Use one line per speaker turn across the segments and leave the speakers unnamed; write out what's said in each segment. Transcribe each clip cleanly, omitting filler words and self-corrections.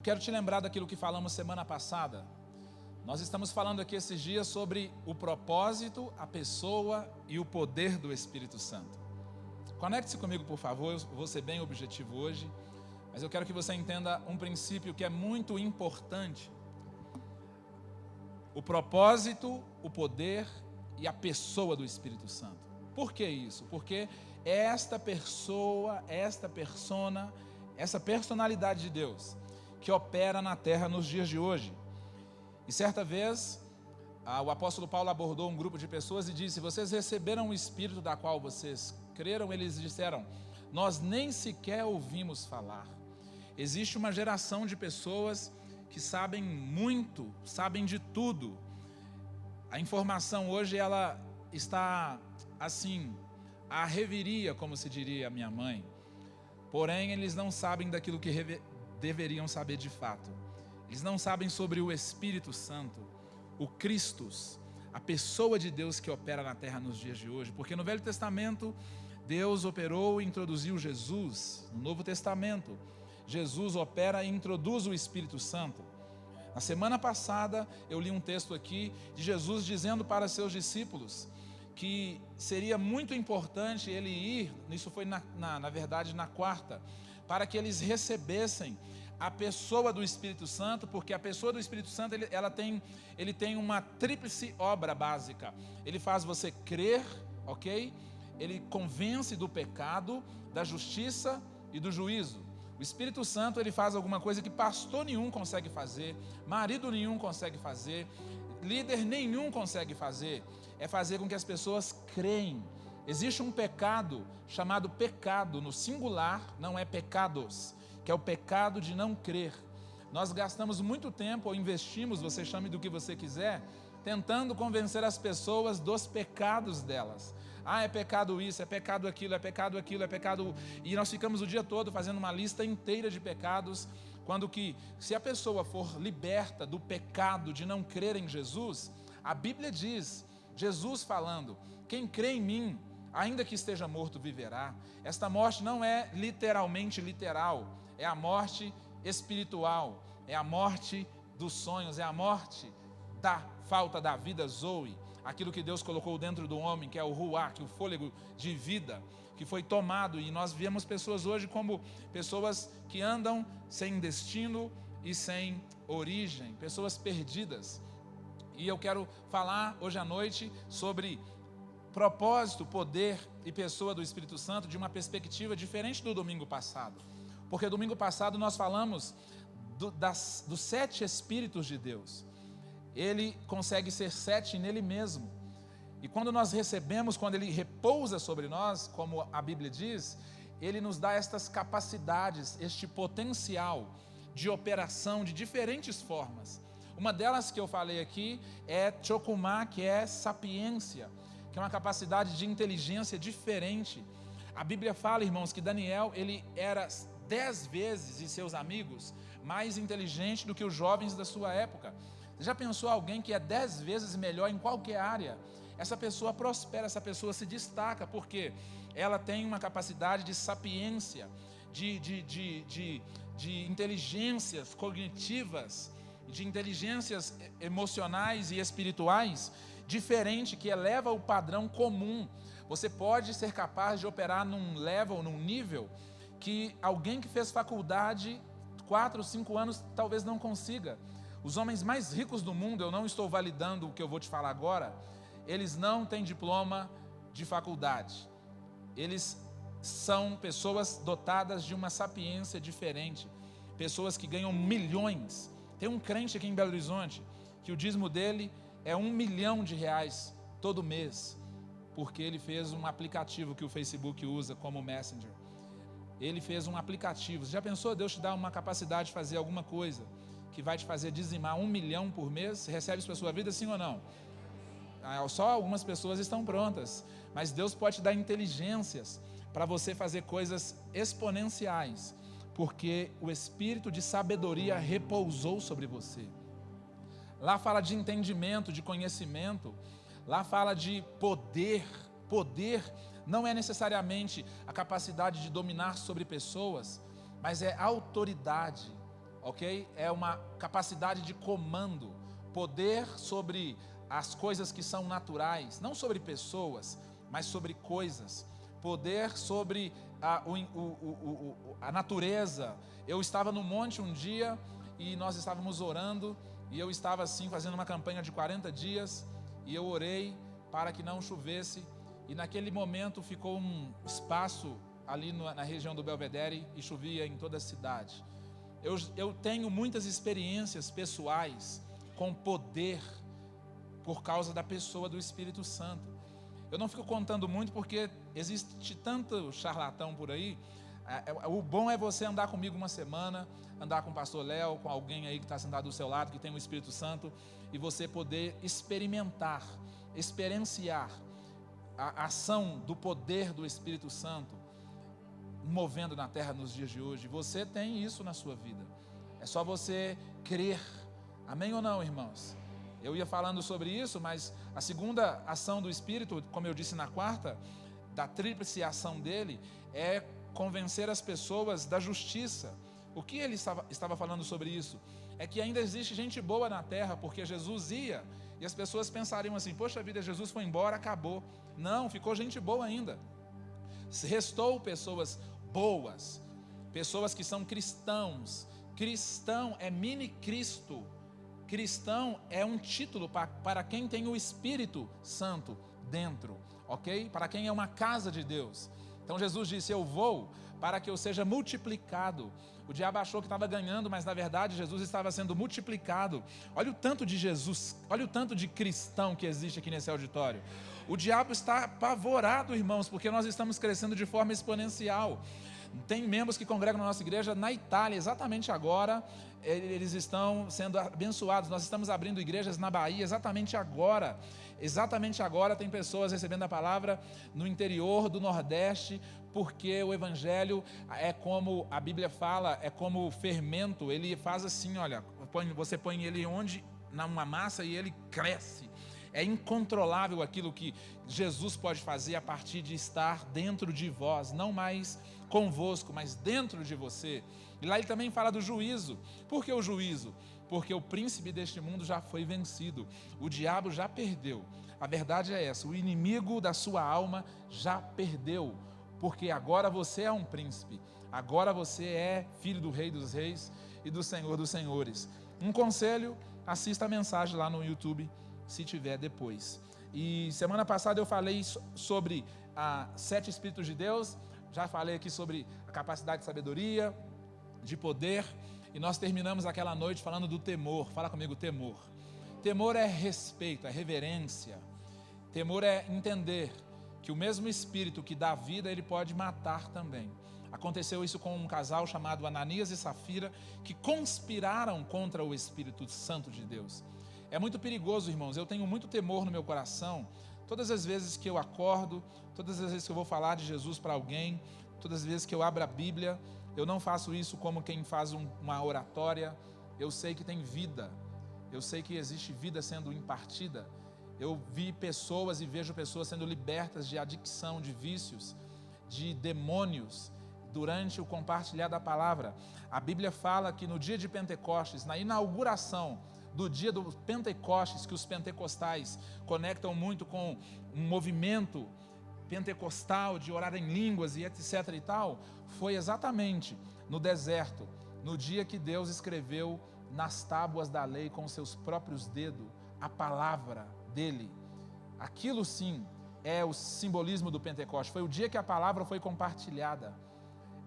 Quero te lembrar daquilo que falamos semana passada. Nós estamos falando aqui esses dias sobre o propósito, a pessoa e o poder do Espírito Santo. Conecte-se comigo, por favor, eu vou ser bem objetivo hoje, mas eu quero que você entenda um princípio que é muito importante. O propósito, o poder e a pessoa do Espírito Santo. Por que isso? Porque esta pessoa, essa personalidade de Deus que opera na terra nos dias de hoje. E certa vez, o apóstolo Paulo abordou um grupo de pessoas e disse: vocês receberam o Espírito da qual vocês creram? Eles disseram: nós nem sequer ouvimos falar. Existe uma geração de pessoas que sabem muito, sabem de tudo. A informação hoje, ela está assim, à reveria, como se diria a minha mãe. Porém, eles não sabem daquilo que deveriam saber de fato. Eles não sabem sobre o Espírito Santo, o Christus, a pessoa de Deus que opera na terra nos dias de hoje. Porque no Velho Testamento, Deus operou e introduziu Jesus. No Novo Testamento, Jesus opera e introduz o Espírito Santo. Na semana passada, eu li um texto aqui de Jesus dizendo para seus discípulos que seria muito importante ele ir, isso foi na verdade na quarta, para que eles recebessem a pessoa do Espírito Santo, porque a pessoa do Espírito Santo, ele tem uma tríplice obra básica. Ele faz você crer, ok? Ele convence do pecado, da justiça e do juízo. O Espírito Santo, ele faz alguma coisa que pastor nenhum consegue fazer, marido nenhum consegue fazer, líder nenhum consegue fazer. É fazer com que as pessoas creem. Existe um pecado chamado pecado, no singular, não é pecados, que é o pecado de não crer. Nós gastamos muito tempo, ou investimos, você chame do que você quiser, tentando convencer as pessoas dos pecados delas. Ah, é pecado isso, é pecado aquilo, é pecado aquilo, é pecado... E nós ficamos o dia todo fazendo uma lista inteira de pecados, quando que, se a pessoa for liberta do pecado de não crer em Jesus, a Bíblia diz, Jesus falando, quem crê em mim, ainda que esteja morto, viverá. Esta morte não é literalmente literal, é a morte espiritual, é a morte dos sonhos, é a morte da falta da vida Zoe, aquilo que Deus colocou dentro do homem, que é o ruach, o fôlego de vida, que foi tomado. E nós vemos pessoas hoje como pessoas que andam sem destino e sem origem, pessoas perdidas. E eu quero falar hoje à noite sobre propósito, poder e pessoa do Espírito Santo de uma perspectiva diferente do domingo passado. Porque domingo passado nós falamos dos 7 Espíritos de Deus. Ele consegue ser 7 nele mesmo. E quando nós recebemos, quando ele repousa sobre nós, como a Bíblia diz, ele nos dá estas capacidades, este potencial de operação de diferentes formas. Uma delas que eu falei aqui é chokumá, que é sapiência, que é uma capacidade de inteligência diferente. A Bíblia fala, irmãos, que Daniel, ele era 10 vezes, e seus amigos, mais inteligente do que os jovens da sua época. Você já pensou alguém que é 10 vezes melhor em qualquer área? Essa pessoa prospera, essa pessoa se destaca, porque ela tem uma capacidade de sapiência, de inteligências cognitivas, de inteligências emocionais e espirituais, diferente, que eleva o padrão comum. Você pode ser capaz de operar num level, num nível, que alguém que fez faculdade 4 ou 5 anos talvez não consiga. Os homens mais ricos do mundo, eu não estou validando o que eu vou te falar agora, eles não têm diploma de faculdade. Eles são pessoas dotadas de uma sapiência diferente, pessoas que ganham milhões. Tem um crente aqui em Belo Horizonte, que o dízimo dele é R$1 milhão todo mês, porque ele fez um aplicativo que o Facebook usa como Messenger. Ele fez um aplicativo. Você já pensou, Deus te dá uma capacidade de fazer alguma coisa que vai te fazer dizimar R$1 milhão por mês? Você recebe isso para a sua vida, sim ou não? Só algumas pessoas estão prontas, mas Deus pode te dar inteligências para você fazer coisas exponenciais, porque o Espírito de sabedoria repousou sobre você. Lá fala de entendimento, de conhecimento, lá fala de poder. Poder não é necessariamente a capacidade de dominar sobre pessoas, mas é autoridade. ok? É uma capacidade de comando, poder sobre as coisas que são naturais, não sobre pessoas, mas sobre coisas, poder sobre a natureza. Eu estava no monte um dia e nós estávamos orando, e eu estava assim fazendo uma campanha de 40 dias, e eu orei para que não chovesse, e naquele momento ficou um espaço ali na região do Belvedere e chovia em toda a cidade. Eu tenho muitas experiências pessoais com poder por causa da pessoa do Espírito Santo. Eu não fico contando muito porque existe tanto charlatão por aí. O bom é você andar comigo uma semana, andar com o pastor Léo, com alguém aí que está sentado do seu lado, que tem o Espírito Santo, e você poder experienciar a ação do poder do Espírito Santo movendo na terra nos dias de hoje. Você tem isso na sua vida, é só você crer. Amém ou não, irmãos? Eu ia falando sobre isso, mas a segunda ação do Espírito, como eu disse na quarta, da tríplice ação dele, é convencer as pessoas da justiça. O que ele estava falando sobre isso? É que ainda existe gente boa na terra, porque Jesus ia, e as pessoas pensariam assim: poxa vida, Jesus foi embora, acabou. Não, ficou gente boa ainda. Restou pessoas boas, pessoas que são cristãos. Cristão é mini Cristo. Cristão é um título para quem tem o Espírito Santo dentro, ok? Para quem é uma casa de Deus. Então Jesus disse: eu vou para que eu seja multiplicado. O diabo achou que estava ganhando, mas na verdade Jesus estava sendo multiplicado. Olha o tanto de Jesus, olha o tanto de cristão que existe aqui nesse auditório. O diabo está apavorado, irmãos, porque nós estamos crescendo de forma exponencial. Tem membros que congregam na nossa igreja na Itália, exatamente agora, eles estão sendo abençoados. Nós estamos abrindo igrejas na Bahia, exatamente agora tem pessoas recebendo a palavra no interior do Nordeste, porque o Evangelho é como a Bíblia fala, é como o fermento. Ele faz assim, olha, você põe ele numa massa e ele cresce. É incontrolável aquilo que Jesus pode fazer a partir de estar dentro de vós, não mais convosco, mas dentro de você. E lá ele também fala do juízo. Por que o juízo? Porque o príncipe deste mundo já foi vencido, o diabo já perdeu. A verdade é essa: o inimigo da sua alma já perdeu, porque agora você é um príncipe, agora você é filho do Rei dos Reis e do Senhor dos Senhores. Um conselho: assista a mensagem lá no YouTube, se tiver depois. E semana passada eu falei sobre 7 Espíritos de Deus, já falei aqui sobre a capacidade de sabedoria, de poder, e nós terminamos aquela noite falando do temor. Fala comigo: temor. Temor é respeito, é reverência. Temor é entender que o mesmo Espírito que dá vida, ele pode matar também. Aconteceu isso com um casal chamado Ananias e Safira, que conspiraram contra o Espírito Santo de Deus. É muito perigoso, irmãos. Eu tenho muito temor no meu coração. Todas as vezes que eu acordo, todas as vezes que eu vou falar de Jesus para alguém, todas as vezes que eu abro a Bíblia, eu não faço isso como quem faz uma oratória. Eu sei que tem vida, eu sei que existe vida sendo impartida. Eu vi pessoas e vejo pessoas sendo libertas de adicção, de vícios, de demônios, durante o compartilhar da palavra. A Bíblia fala que no dia de Pentecostes, na inauguração do dia do Pentecostes, que os pentecostais conectam muito com um movimento pentecostal de orar em línguas e etc e tal, foi exatamente no deserto, no dia que Deus escreveu nas tábuas da lei com seus próprios dedos a palavra dele. Aquilo sim é o simbolismo do Pentecostes. Foi o dia que a palavra foi compartilhada.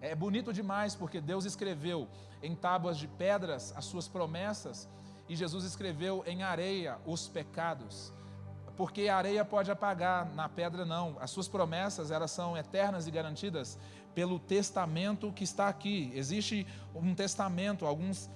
É bonito demais, porque Deus escreveu em tábuas de pedras as suas promessas, e Jesus escreveu em areia os pecados, porque a areia pode apagar, na pedra não. As suas promessas, elas são eternas e garantidas pelo testamento que está aqui. Existe um testamento, alguns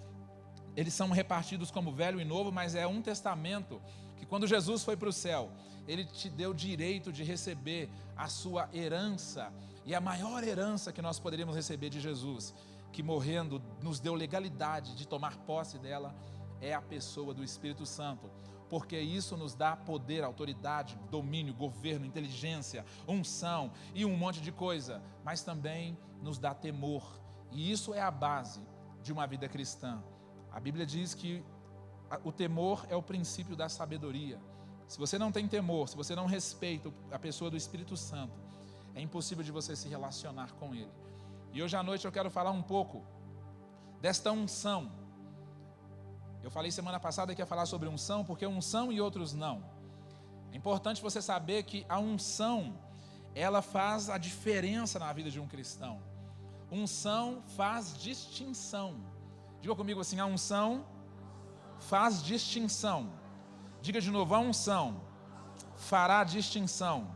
eles são repartidos como velho e novo, mas é um testamento que quando Jesus foi para o céu, ele te deu direito de receber a sua herança, e a maior herança que nós poderíamos receber de Jesus, que morrendo nos deu legalidade de tomar posse dela, é a pessoa do Espírito Santo, porque isso nos dá poder, autoridade, domínio, governo, inteligência, unção e um monte de coisa, mas também nos dá temor, e isso é a base de uma vida cristã. A Bíblia diz que o temor é o princípio da sabedoria. Se você não tem temor, se você não respeita a pessoa do Espírito Santo, é impossível de você se relacionar com Ele. E hoje à noite eu quero falar um pouco desta unção. Eu falei semana passada que ia falar sobre unção, porque unção e outros não. É importante você saber que a unção, ela faz a diferença na vida de um cristão. Unção faz distinção. Diga comigo assim, a unção faz distinção. Diga de novo, a unção fará distinção.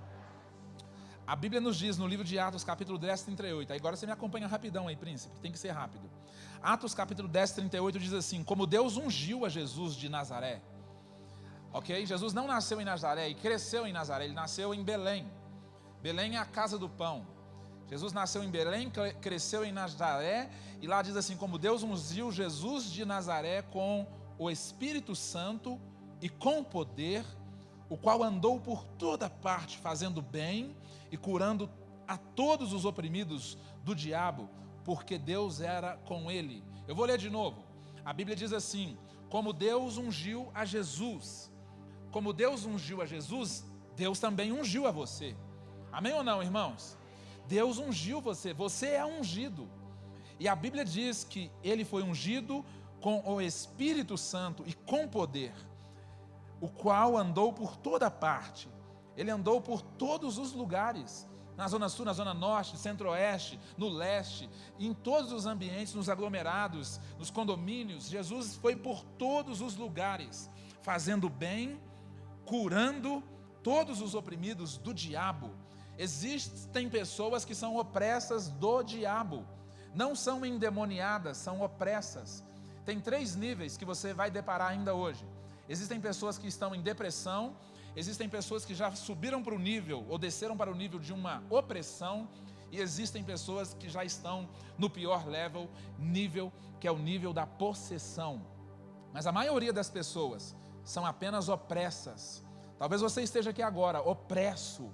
A Bíblia nos diz no livro de Atos, capítulo 10, 38. Agora você me acompanha rapidão aí, príncipe, tem que ser rápido. Atos, capítulo 10, 38 diz assim: como Deus ungiu a Jesus de Nazaré. Ok? Jesus não nasceu em Nazaré e cresceu em Nazaré, ele nasceu em Belém. Belém é a casa do pão. Jesus nasceu em Belém, cresceu em Nazaré, e lá diz assim: como Deus ungiu Jesus de Nazaré com o Espírito Santo e com poder, o qual andou por toda parte fazendo bem e curando a todos os oprimidos do diabo, porque Deus era com ele. Eu vou ler de novo. A Bíblia diz assim: como Deus ungiu a Jesus. Como Deus ungiu a Jesus, Deus também ungiu a você. Amém ou não, irmãos? Deus ungiu você, você é ungido. E a Bíblia diz que ele foi ungido com o Espírito Santo e com poder, o qual andou por toda parte. Ele andou por todos os lugares, na zona sul, na zona norte, centro-oeste, no leste, em todos os ambientes, nos aglomerados, nos condomínios. Jesus foi por todos os lugares, fazendo bem, curando todos os oprimidos do diabo. Existem pessoas que são opressas do diabo, não são endemoniadas, são opressas. Tem 3 níveis que você vai deparar ainda hoje. Existem pessoas que estão em depressão, existem pessoas que já subiram para o nível ou desceram para o nível de uma opressão, e existem pessoas que já estão no pior nível, que é o nível da possessão. Mas a maioria das pessoas são apenas opressas. Talvez você esteja aqui agora, opresso,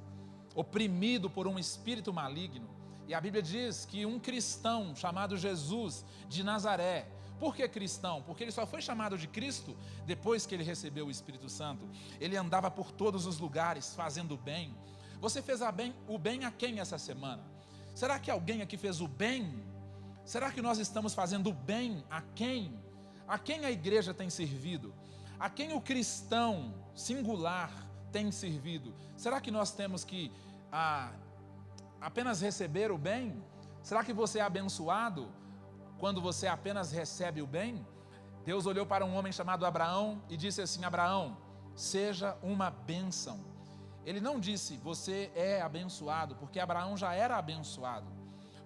oprimido por um espírito maligno. E a Bíblia diz que um cristão chamado Jesus de Nazaré, por que cristão? Porque ele só foi chamado de Cristo depois que ele recebeu o Espírito Santo. Ele andava por todos os lugares fazendo o bem. Você fez o bem a quem essa semana? Será que alguém aqui fez o bem? Será que nós estamos fazendo o bem a quem? A quem a igreja tem servido? A quem o cristão singular tem servido? Será que nós temos que apenas receber o bem? Será que você é abençoado quando você apenas recebe o bem? Deus olhou para um homem chamado Abraão e disse assim: Abraão, seja uma bênção. Ele não disse, você é abençoado, porque Abraão já era abençoado.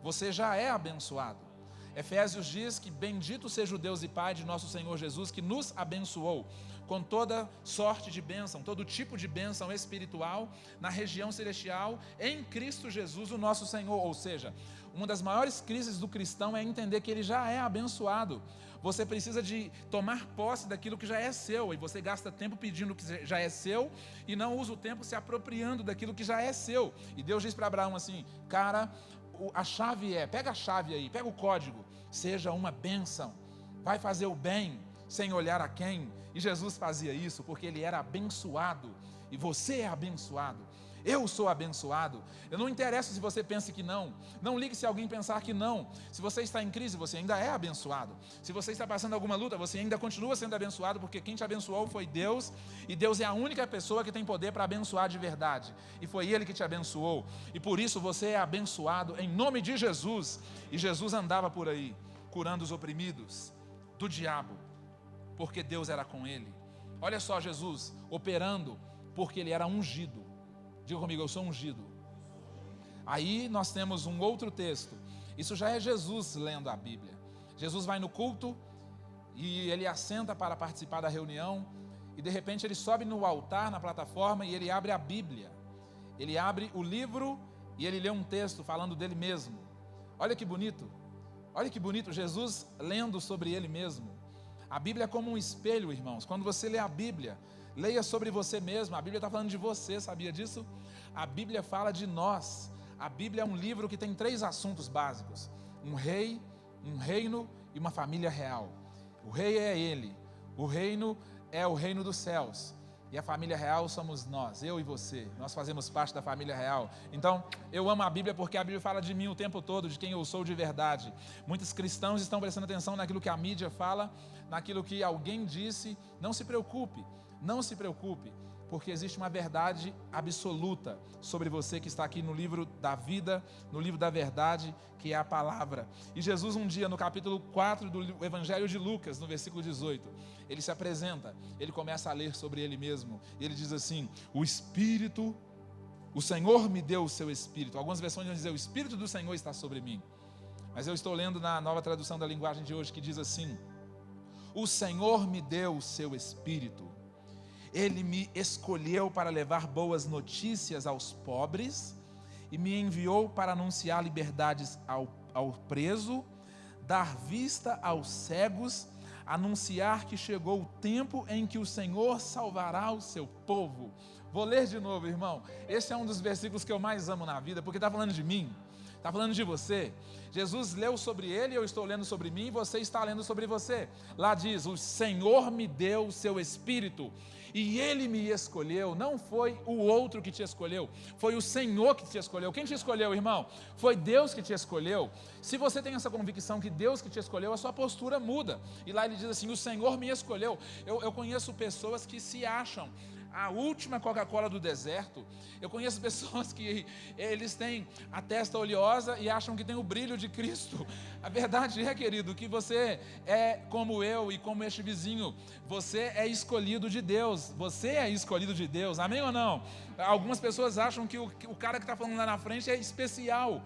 Você já é abençoado. Efésios diz que bendito seja o Deus e Pai de nosso Senhor Jesus, que nos abençoou com toda sorte de bênção, todo tipo de bênção espiritual na região celestial em Cristo Jesus, o nosso Senhor. Ou seja, uma das maiores crises do cristão é entender que ele já é abençoado. Você precisa de tomar posse daquilo que já é seu, e você gasta tempo pedindo o que já é seu e não usa o tempo se apropriando daquilo que já é seu. E Deus diz para Abraão assim: cara, a chave pega a chave aí, pega o código, seja uma bênção, vai fazer o bem sem olhar a quem. E Jesus fazia isso porque ele era abençoado, e você é abençoado. Eu sou abençoado. Eu não interessa se você pensa que não. Não ligue se alguém pensar que não. Se você está em crise, você ainda é abençoado. Se você está passando alguma luta, você ainda continua sendo abençoado, porque quem te abençoou foi Deus, e Deus é a única pessoa que tem poder para abençoar de verdade, e foi Ele que te abençoou, e por isso você é abençoado em nome de Jesus. E Jesus andava por aí curando os oprimidos do diabo, porque Deus era com ele. Olha só, Jesus operando porque ele era ungido. Diga comigo, eu sou ungido. Aí nós temos um outro texto. Isso já é Jesus lendo a Bíblia. Jesus vai no culto e ele assenta para participar da reunião, e de repente ele sobe no altar, na plataforma, e ele abre a Bíblia. Ele abre o livro e ele lê um texto falando dele mesmo. Olha que bonito. Olha que bonito, Jesus lendo sobre ele mesmo. A Bíblia é como um espelho, irmãos. Quando você lê a Bíblia, leia sobre você mesmo. A Bíblia está falando de você, sabia disso? A Bíblia fala de nós. A Bíblia é um livro que tem 3 assuntos básicos: um rei, um reino e uma família real. O rei é ele. O reino é o reino dos céus. E a família real somos nós, eu e você. Nós fazemos parte da família real. Então, eu amo a Bíblia porque a Bíblia fala de mim o tempo todo, de quem eu sou de verdade. Muitos cristãos estão prestando atenção naquilo que a mídia fala, naquilo que alguém disse. Não se preocupe, não se preocupe, porque existe uma verdade absoluta sobre você que está aqui no livro da vida, no livro da verdade, que é a palavra. E Jesus um dia, no capítulo 4 do Evangelho de Lucas, no versículo 18, ele se apresenta, ele começa a ler sobre ele mesmo, e ele diz assim: o Senhor me deu o seu Espírito. Algumas versões vão dizer: o Espírito do Senhor está sobre mim. Mas eu estou lendo na nova tradução da linguagem de hoje, que diz assim: o Senhor me deu o seu Espírito. Ele me escolheu para levar boas notícias aos pobres e me enviou para anunciar liberdades ao preso, dar vista aos cegos, anunciar que chegou o tempo em que o Senhor salvará o seu povo. Vou ler de novo, irmão. Esse é um dos versículos que eu mais amo na vida, porque está falando de mim, está falando de você. Jesus leu sobre ele, eu estou lendo sobre mim, e você está lendo sobre você. Lá diz: o Senhor me deu o seu Espírito, e ele me escolheu. Não foi o outro que te escolheu, foi o Senhor que te escolheu. Quem te escolheu, irmão? Foi Deus que te escolheu. Se você tem essa convicção que Deus que te escolheu, a sua postura muda. E lá ele diz assim: o Senhor me escolheu. Eu conheço pessoas que se acham a última Coca-Cola do deserto. Eu conheço pessoas que eles têm a testa oleosa e acham que tem o brilho de Cristo. A verdade é, querido, que você é como eu e como este vizinho. Você é escolhido de Deus. Você é escolhido de Deus. Amém ou não? Algumas pessoas acham que o cara que está falando lá na frente é especial.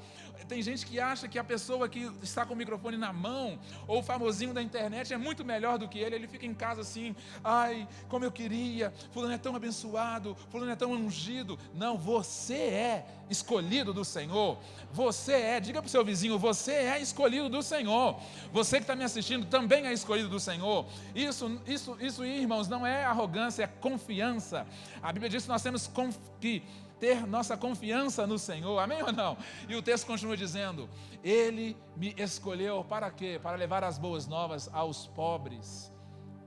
Tem gente que acha que a pessoa que está com o microfone na mão, ou o famosinho da internet, é muito melhor do que ele. Ele fica em casa assim: ai, como eu queria, fulano é tão abençoado, fulano é tão ungido. Não, você é escolhido do Senhor. Você é, diga para o seu vizinho: você é escolhido do Senhor. Você que está me assistindo também é escolhido do Senhor. Isso, irmãos, não é arrogância, é confiança. A Bíblia diz que nós temos que ter nossa confiança no Senhor, amém ou não? E o texto continua dizendo: ele me escolheu para quê? Para levar as boas novas aos pobres.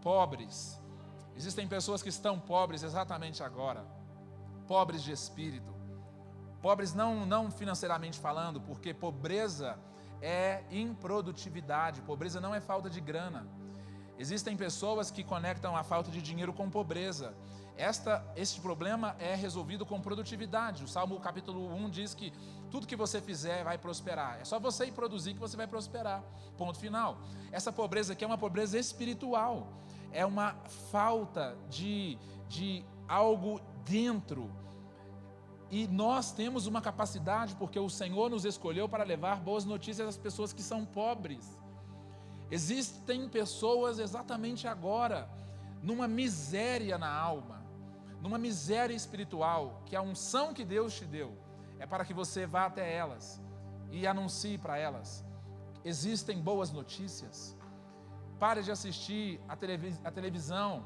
Pobres. Existem pessoas que estão pobres exatamente agora, pobres de espírito, pobres não financeiramente falando, porque pobreza é improdutividade, pobreza não é falta de grana. Existem pessoas que conectam a falta de dinheiro com pobreza. Este problema é resolvido com produtividade. O Salmo capítulo 1 diz que tudo que você fizer vai prosperar. É só você ir produzir que você vai prosperar. Ponto final. Essa pobreza aqui é uma pobreza espiritual. É uma falta de algo dentro. E nós temos uma capacidade, porque o Senhor nos escolheu para levar boas notícias às pessoas que são pobres. Existem pessoas exatamente agora numa miséria na alma, numa miséria espiritual, que a unção que Deus te deu é para que você vá até elas e anuncie para elas: existem boas notícias. Pare de assistir a televisão,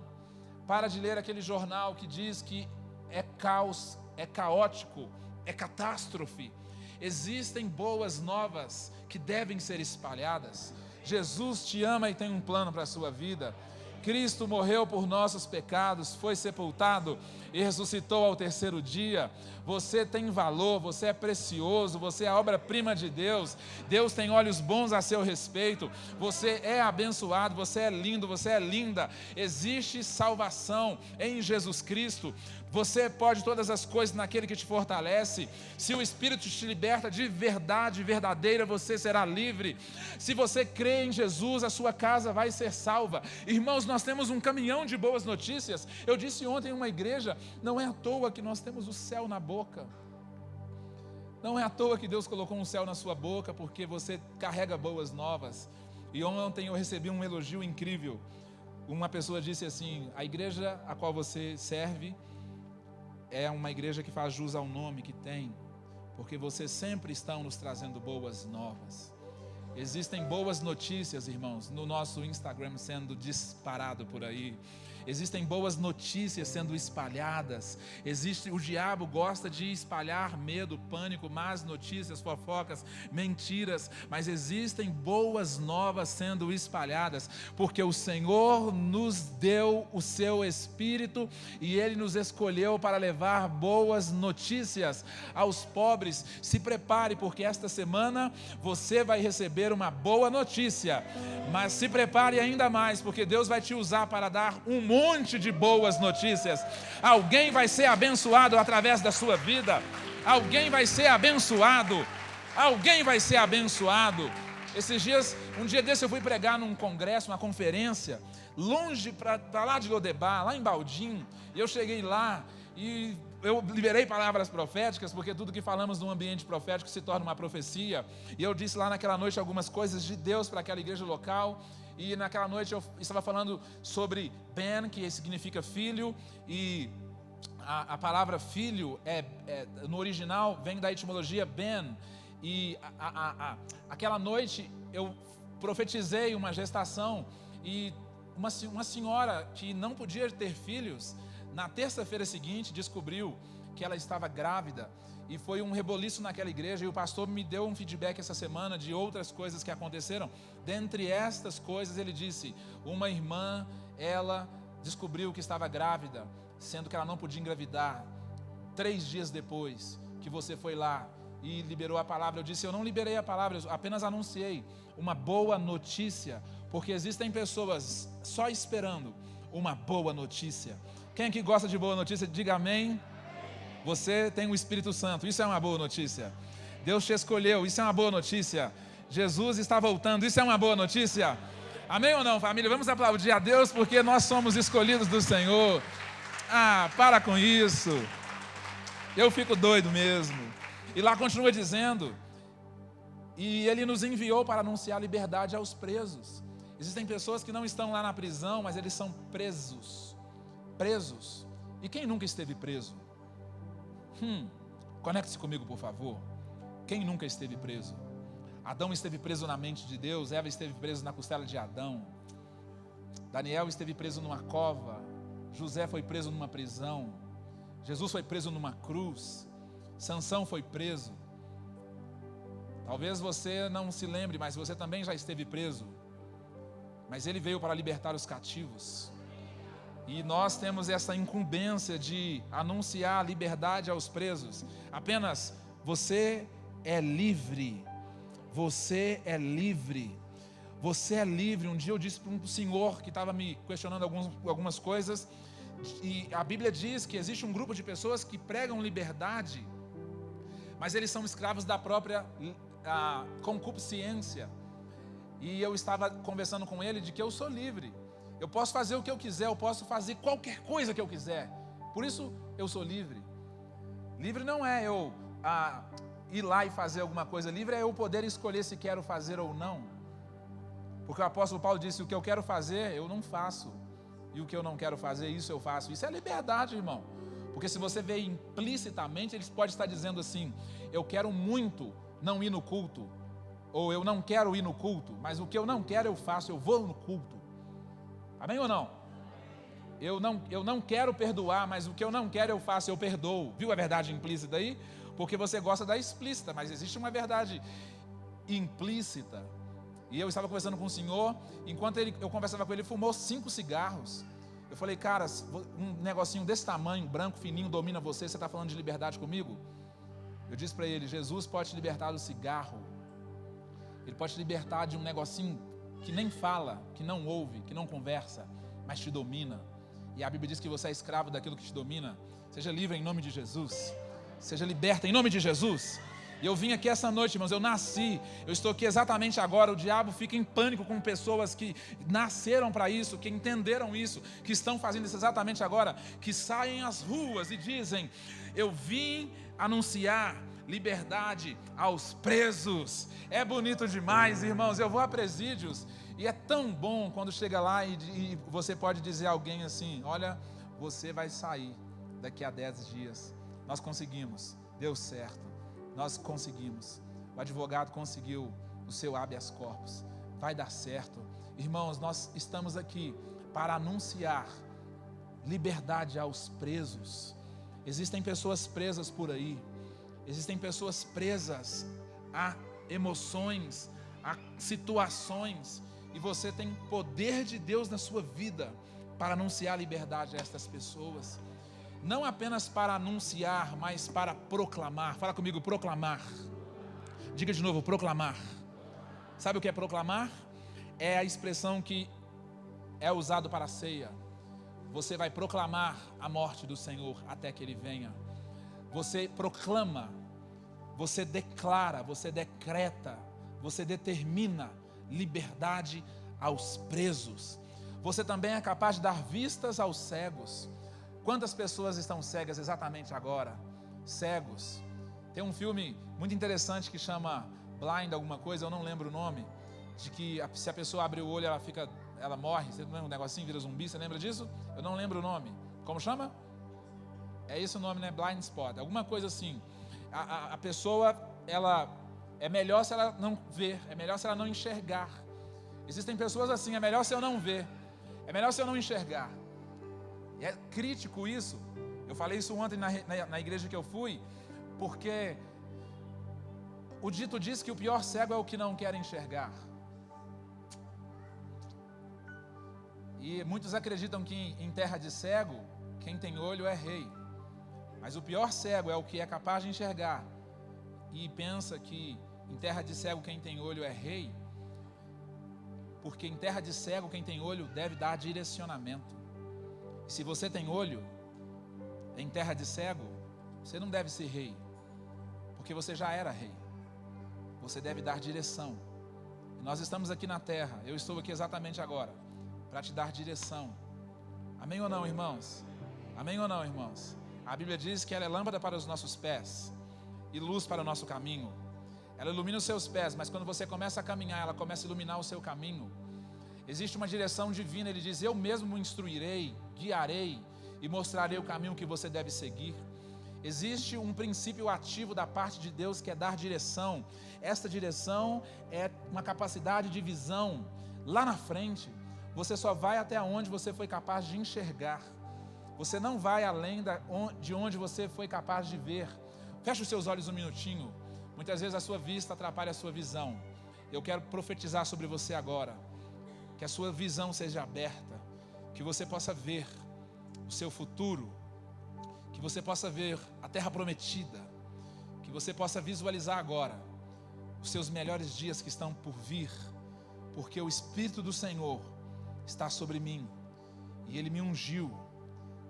para de ler aquele jornal que diz que é caos, é caótico, é catástrofe. Existem boas novas que devem ser espalhadas. Jesus te ama e tem um plano para a sua vida. Cristo morreu por nossos pecados, foi sepultado e ressuscitou ao terceiro dia. Você tem valor, você é precioso, você é a obra-prima de Deus. Deus tem olhos bons a seu respeito. Você é abençoado, você é lindo, você é linda. Existe salvação em Jesus Cristo. Você pode todas as coisas naquele que te fortalece. Se o Espírito te liberta de verdade verdadeira, você será livre. Se você crê em Jesus, a sua casa vai ser salva. Irmãos, nós temos um caminhão de boas notícias. Eu disse ontem em uma igreja: não é à toa que nós temos o céu na boca. Não é à toa que Deus colocou um céu na sua boca, porque você carrega boas novas. E ontem eu recebi um elogio incrível. Uma pessoa disse assim: a igreja a qual você serve é uma igreja que faz jus ao nome que tem, porque vocês sempre estão nos trazendo boas novas. Existem boas notícias, irmãos, no nosso Instagram sendo disparado por aí. Existem boas notícias sendo espalhadas. O diabo gosta de espalhar medo, pânico, más notícias, fofocas, mentiras. Mas existem boas novas sendo espalhadas, porque o Senhor nos deu o seu Espírito e Ele nos escolheu para levar boas notícias aos pobres. Se prepare, porque esta semana você vai receber uma boa notícia. Mas se prepare ainda mais, porque Deus vai te usar para dar um monte de boas notícias. Alguém vai ser abençoado através da sua vida. Alguém vai ser abençoado. Alguém vai ser abençoado. Esses dias, um dia desse eu fui pregar num congresso, uma conferência, longe para lá de Lodebar, lá em Baldim. E eu cheguei lá e eu liberei palavras proféticas, porque tudo que falamos num ambiente profético se torna uma profecia. E eu disse lá naquela noite algumas coisas de Deus para aquela igreja local. E naquela noite eu estava falando sobre Ben, que significa filho, e a palavra filho no original vem da etimologia Ben. E aquela noite eu profetizei uma gestação, e uma senhora que não podia ter filhos, na terça-feira seguinte descobriu que ela estava grávida. E foi um reboliço naquela igreja, e o pastor me deu um feedback essa semana de outras coisas que aconteceram. Dentre estas coisas ele disse, uma irmã, ela descobriu que estava grávida, sendo que ela não podia engravidar. 3 dias depois que você foi lá e liberou a palavra, eu disse, eu não liberei a palavra, eu apenas anunciei uma boa notícia, porque existem pessoas só esperando uma boa notícia. Quem aqui gosta de boa notícia, diga amém. Você tem o Espírito Santo, isso é uma boa notícia. Deus te escolheu, isso é uma boa notícia. Jesus está voltando, isso é uma boa notícia. Amém ou não, família? Vamos aplaudir a Deus, porque nós somos escolhidos do Senhor. Para com isso. Eu fico doido mesmo. E lá continua dizendo, e Ele nos enviou para anunciar liberdade aos presos. Existem pessoas que não estão lá na prisão, mas eles são presos. Presos. E quem nunca esteve preso? Conecte-se comigo, por favor. Quem nunca esteve preso? Adão esteve preso na mente de Deus, Eva esteve preso na costela de Adão, Daniel esteve preso numa cova, José foi preso numa prisão, Jesus foi preso numa cruz, Sansão foi preso. Talvez você não se lembre, mas você também já esteve preso. Mas Ele veio para libertar os cativos. E nós temos essa incumbência de anunciar a liberdade aos presos. Apenas você é livre. Você é livre. Você é livre. Um dia eu disse para um senhor que estava me questionando algumas coisas, e a Bíblia diz que existe um grupo de pessoas que pregam liberdade, mas eles são escravos da própria concupiscência. E eu estava conversando com ele de que eu sou livre. Eu posso fazer o que eu quiser, eu posso fazer qualquer coisa que eu quiser. Por isso eu sou livre. Livre não é eu ir lá e fazer alguma coisa. Livre é eu poder escolher se quero fazer ou não. Porque o apóstolo Paulo disse, o que eu quero fazer, eu não faço. E o que eu não quero fazer, isso eu faço. Isso é liberdade, irmão. Porque se você vê implicitamente, ele pode estar dizendo assim, eu quero muito não ir no culto. Ou eu não quero ir no culto, mas o que eu não quero eu faço, eu vou no culto. Amém ou não? Eu não quero perdoar, mas o que eu não quero eu faço, eu perdoo. Viu a verdade implícita aí? Porque você gosta da explícita, mas existe uma verdade implícita. E eu estava conversando com o senhor, enquanto eu conversava com ele, ele fumou 5 cigarros. Eu falei, cara, um negocinho desse tamanho, branco, fininho, domina você está falando de liberdade comigo? Eu disse para ele, Jesus pode te libertar do cigarro. Ele pode te libertar de um negocinho que nem fala, que não ouve, que não conversa, mas te domina. E a Bíblia diz que você é escravo daquilo que te domina. Seja livre em nome de Jesus. Seja liberta em nome de Jesus. E eu vim aqui essa noite, irmãos, eu nasci, eu estou aqui exatamente agora. O diabo fica em pânico com pessoas que nasceram para isso, que entenderam isso, que estão fazendo isso exatamente agora, que saem às ruas e dizem, eu vim anunciar liberdade aos presos. É bonito demais, irmãos. Eu vou a presídios e é tão bom quando chega lá e você pode dizer a alguém assim, olha, você vai sair daqui a 10 dias. Nós conseguimos, deu certo, nós conseguimos. O advogado conseguiu o seu habeas corpus. Vai dar certo. Irmãos, nós estamos aqui para anunciar liberdade aos presos. Existem pessoas presas por aí. Existem pessoas presas a emoções, a situações. E você tem poder de Deus na sua vida para anunciar liberdade a estas pessoas. Não apenas para anunciar, mas para proclamar. Fala comigo, proclamar. Diga de novo, proclamar. Sabe o que é proclamar? É a expressão que é usado para a ceia. Você vai proclamar a morte do Senhor até que Ele venha. Você proclama, você declara, você decreta, você determina liberdade aos presos. Você também é capaz de dar vistas aos cegos. Quantas pessoas estão cegas exatamente agora? Cegos. Tem um filme muito interessante que chama Blind alguma coisa, eu não lembro o nome, de que se a pessoa abre o olho ela morre. Você não lembra um negocinho, vira zumbi, você lembra disso? Eu não lembro o nome. Como chama? É esse o nome, né? Blind Spot, alguma coisa assim. A pessoa, ela é melhor se ela não ver, é melhor se ela não enxergar. Existem pessoas assim, é melhor se eu não ver, é melhor se eu não enxergar. E é crítico isso. Eu falei isso ontem na igreja que eu fui, porque o dito diz que o pior cego é o que não quer enxergar. E muitos acreditam que em terra de cego, quem tem olho é rei. Mas o pior cego é o que é capaz de enxergar e pensa que em terra de cego quem tem olho é rei, porque em terra de cego quem tem olho deve dar direcionamento. E se você tem olho em terra de cego, você não deve ser rei, porque você já era rei. Você deve dar direção. E nós estamos aqui na terra, eu estou aqui exatamente agora para te dar direção. Amém ou não, irmãos? Amém ou não, irmãos? A Bíblia diz que ela é lâmpada para os nossos pés e luz para o nosso caminho. Ela ilumina os seus pés, mas quando você começa a caminhar, ela começa a iluminar o seu caminho. Existe uma direção divina. Ele diz: eu mesmo o instruirei, guiarei e mostrarei o caminho que você deve seguir. Existe um princípio ativo da parte de Deus que é dar direção. Esta direção é uma capacidade de visão. Lá na frente, você só vai até onde você foi capaz de enxergar. Você não vai além de onde você foi capaz de ver. Feche os seus olhos um minutinho. Muitas vezes a sua vista atrapalha a sua visão. Eu quero profetizar sobre você agora. Que a sua visão seja aberta. Que você possa ver o seu futuro. Que você possa ver a terra prometida. Que você possa visualizar agora os seus melhores dias que estão por vir. Porque o Espírito do Senhor está sobre mim. E Ele me ungiu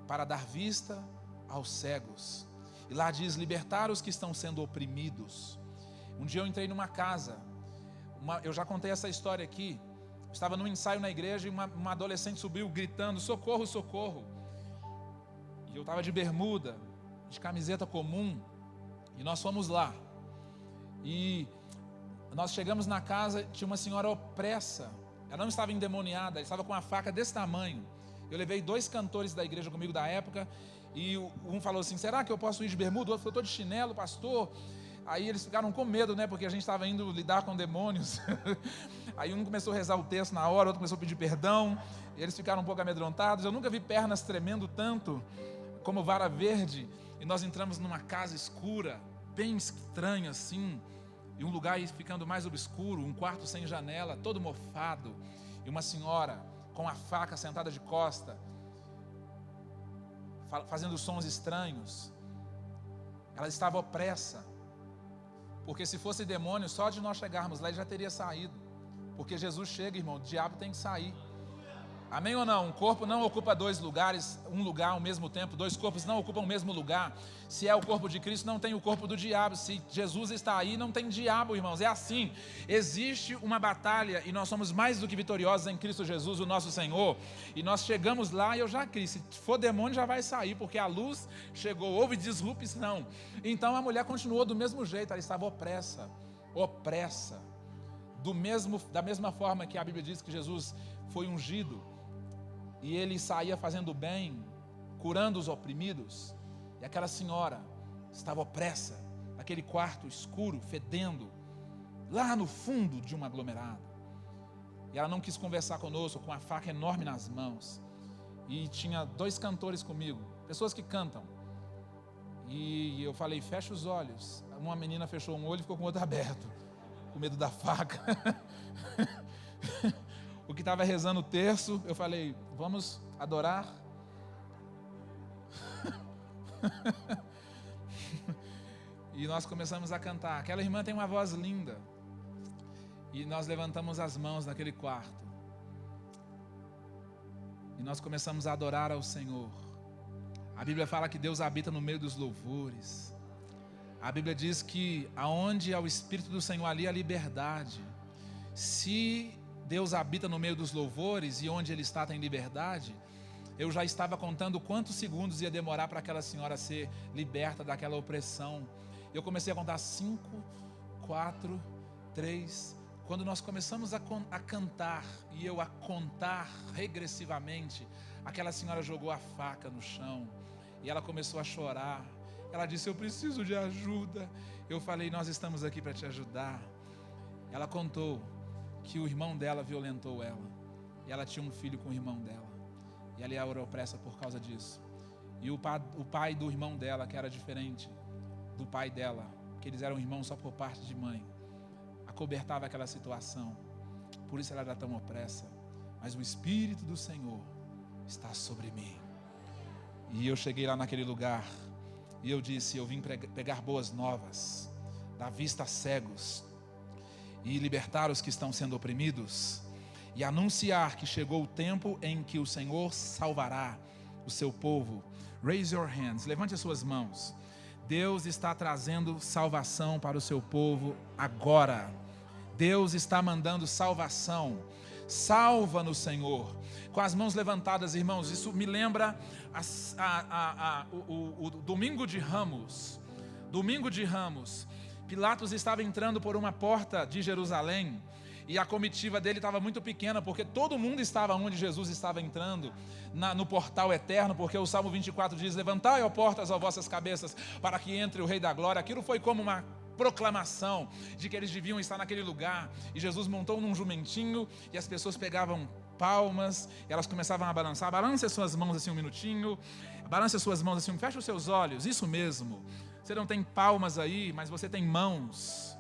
para dar vista aos cegos. E lá diz: libertar os que estão sendo oprimidos. Um dia eu entrei numa casa, eu já contei essa história aqui. Eu estava num ensaio na igreja e uma adolescente subiu gritando: socorro, socorro. E eu estava de bermuda, de camiseta comum, e nós fomos lá. E nós chegamos na casa, tinha uma senhora opressa. Ela não estava endemoniada, ela estava com uma faca desse tamanho. Eu levei 2 cantores da igreja comigo da época, e um falou assim: será que eu posso ir de bermuda? O outro falou: estou de chinelo, pastor. Aí eles ficaram com medo, né? Porque a gente estava indo lidar com demônios. Aí um começou a rezar o texto na hora, outro começou a pedir perdão. Eles ficaram um pouco amedrontados. Eu nunca vi pernas tremendo tanto como vara verde. E nós entramos numa casa escura, bem estranha assim, e um lugar ficando mais obscuro, um quarto sem janela, todo mofado, e uma senhora com a faca sentada de costa, fazendo sons estranhos. Ela estava opressa, porque se fosse demônio, só de nós chegarmos lá ele já teria saído, porque Jesus chega, irmão, o diabo tem que sair. Amém ou não? Um corpo não ocupa 2 lugares, um lugar ao mesmo tempo. 2 corpos não ocupam o mesmo lugar. Se é o corpo de Cristo, não tem o corpo do diabo. Se Jesus está aí, não tem diabo, irmãos. É assim. Existe uma batalha e nós somos mais do que vitoriosos em Cristo Jesus, o nosso Senhor. E nós chegamos lá e eu já criei. Se for demônio, já vai sair, porque a luz chegou. Houve disrupção. Então a mulher continuou do mesmo jeito. Ela estava opressa. Da mesma forma que a Bíblia diz que Jesus foi ungido e ele saía fazendo bem, curando os oprimidos, e aquela senhora estava opressa, naquele quarto escuro, fedendo, lá no fundo de um aglomerado. E ela não quis conversar conosco, com a faca enorme nas mãos. E tinha 2 cantores comigo, pessoas que cantam. E eu falei, fecha os olhos. Uma menina fechou um olho e ficou com o outro aberto, com medo da faca. O que estava rezando o terço, eu falei, vamos adorar? E nós começamos a cantar. Aquela irmã tem uma voz linda. E nós levantamos as mãos naquele quarto. E nós começamos a adorar ao Senhor. A Bíblia fala que Deus habita no meio dos louvores. A Bíblia diz que aonde há o Espírito do Senhor, ali há liberdade. Se Deus habita no meio dos louvores e onde Ele está tem liberdade, eu já estava contando quantos segundos ia demorar para aquela senhora ser liberta daquela opressão. Eu comecei a contar 5, 4, 3. Quando nós começamos a cantar e eu a contar regressivamente, aquela senhora jogou a faca no chão e ela começou a chorar. Ela disse, eu preciso de ajuda. Eu falei, nós estamos aqui para te ajudar. Ela contou que o irmão dela violentou ela. E ela tinha um filho com o irmão dela. E ela era opressa por causa disso. E o pai do irmão dela, que era diferente do pai dela, que eles eram irmãos só por parte de mãe, acobertava aquela situação. Por isso ela era tão opressa. Mas o Espírito do Senhor está sobre mim. E eu cheguei lá naquele lugar e eu disse, eu vim pegar boas novas, dar vista a cegos e libertar os que estão sendo oprimidos e anunciar que chegou o tempo em que o Senhor salvará o seu povo. Raise your hands, levante as suas mãos. Deus está trazendo salvação para o seu povo agora. Deus está mandando salvação. Salva-nos, Senhor. Com as mãos levantadas, irmãos, isso me lembra o domingo de Ramos. Domingo de Ramos. Pilatos estava entrando por uma porta de Jerusalém e a comitiva dele estava muito pequena, porque todo mundo estava onde Jesus estava entrando, no portal eterno, porque o Salmo 24 diz, levantai, ó portas, ó vossas cabeças, para que entre o Rei da Glória. Aquilo foi como uma proclamação de que eles deviam estar naquele lugar, e Jesus montou num jumentinho, e as pessoas pegavam palmas, e elas começavam a balançar. Balance as suas mãos assim um minutinho, balance as suas mãos assim, fecha os seus olhos, isso mesmo. Você não tem palmas aí, mas você tem mãos.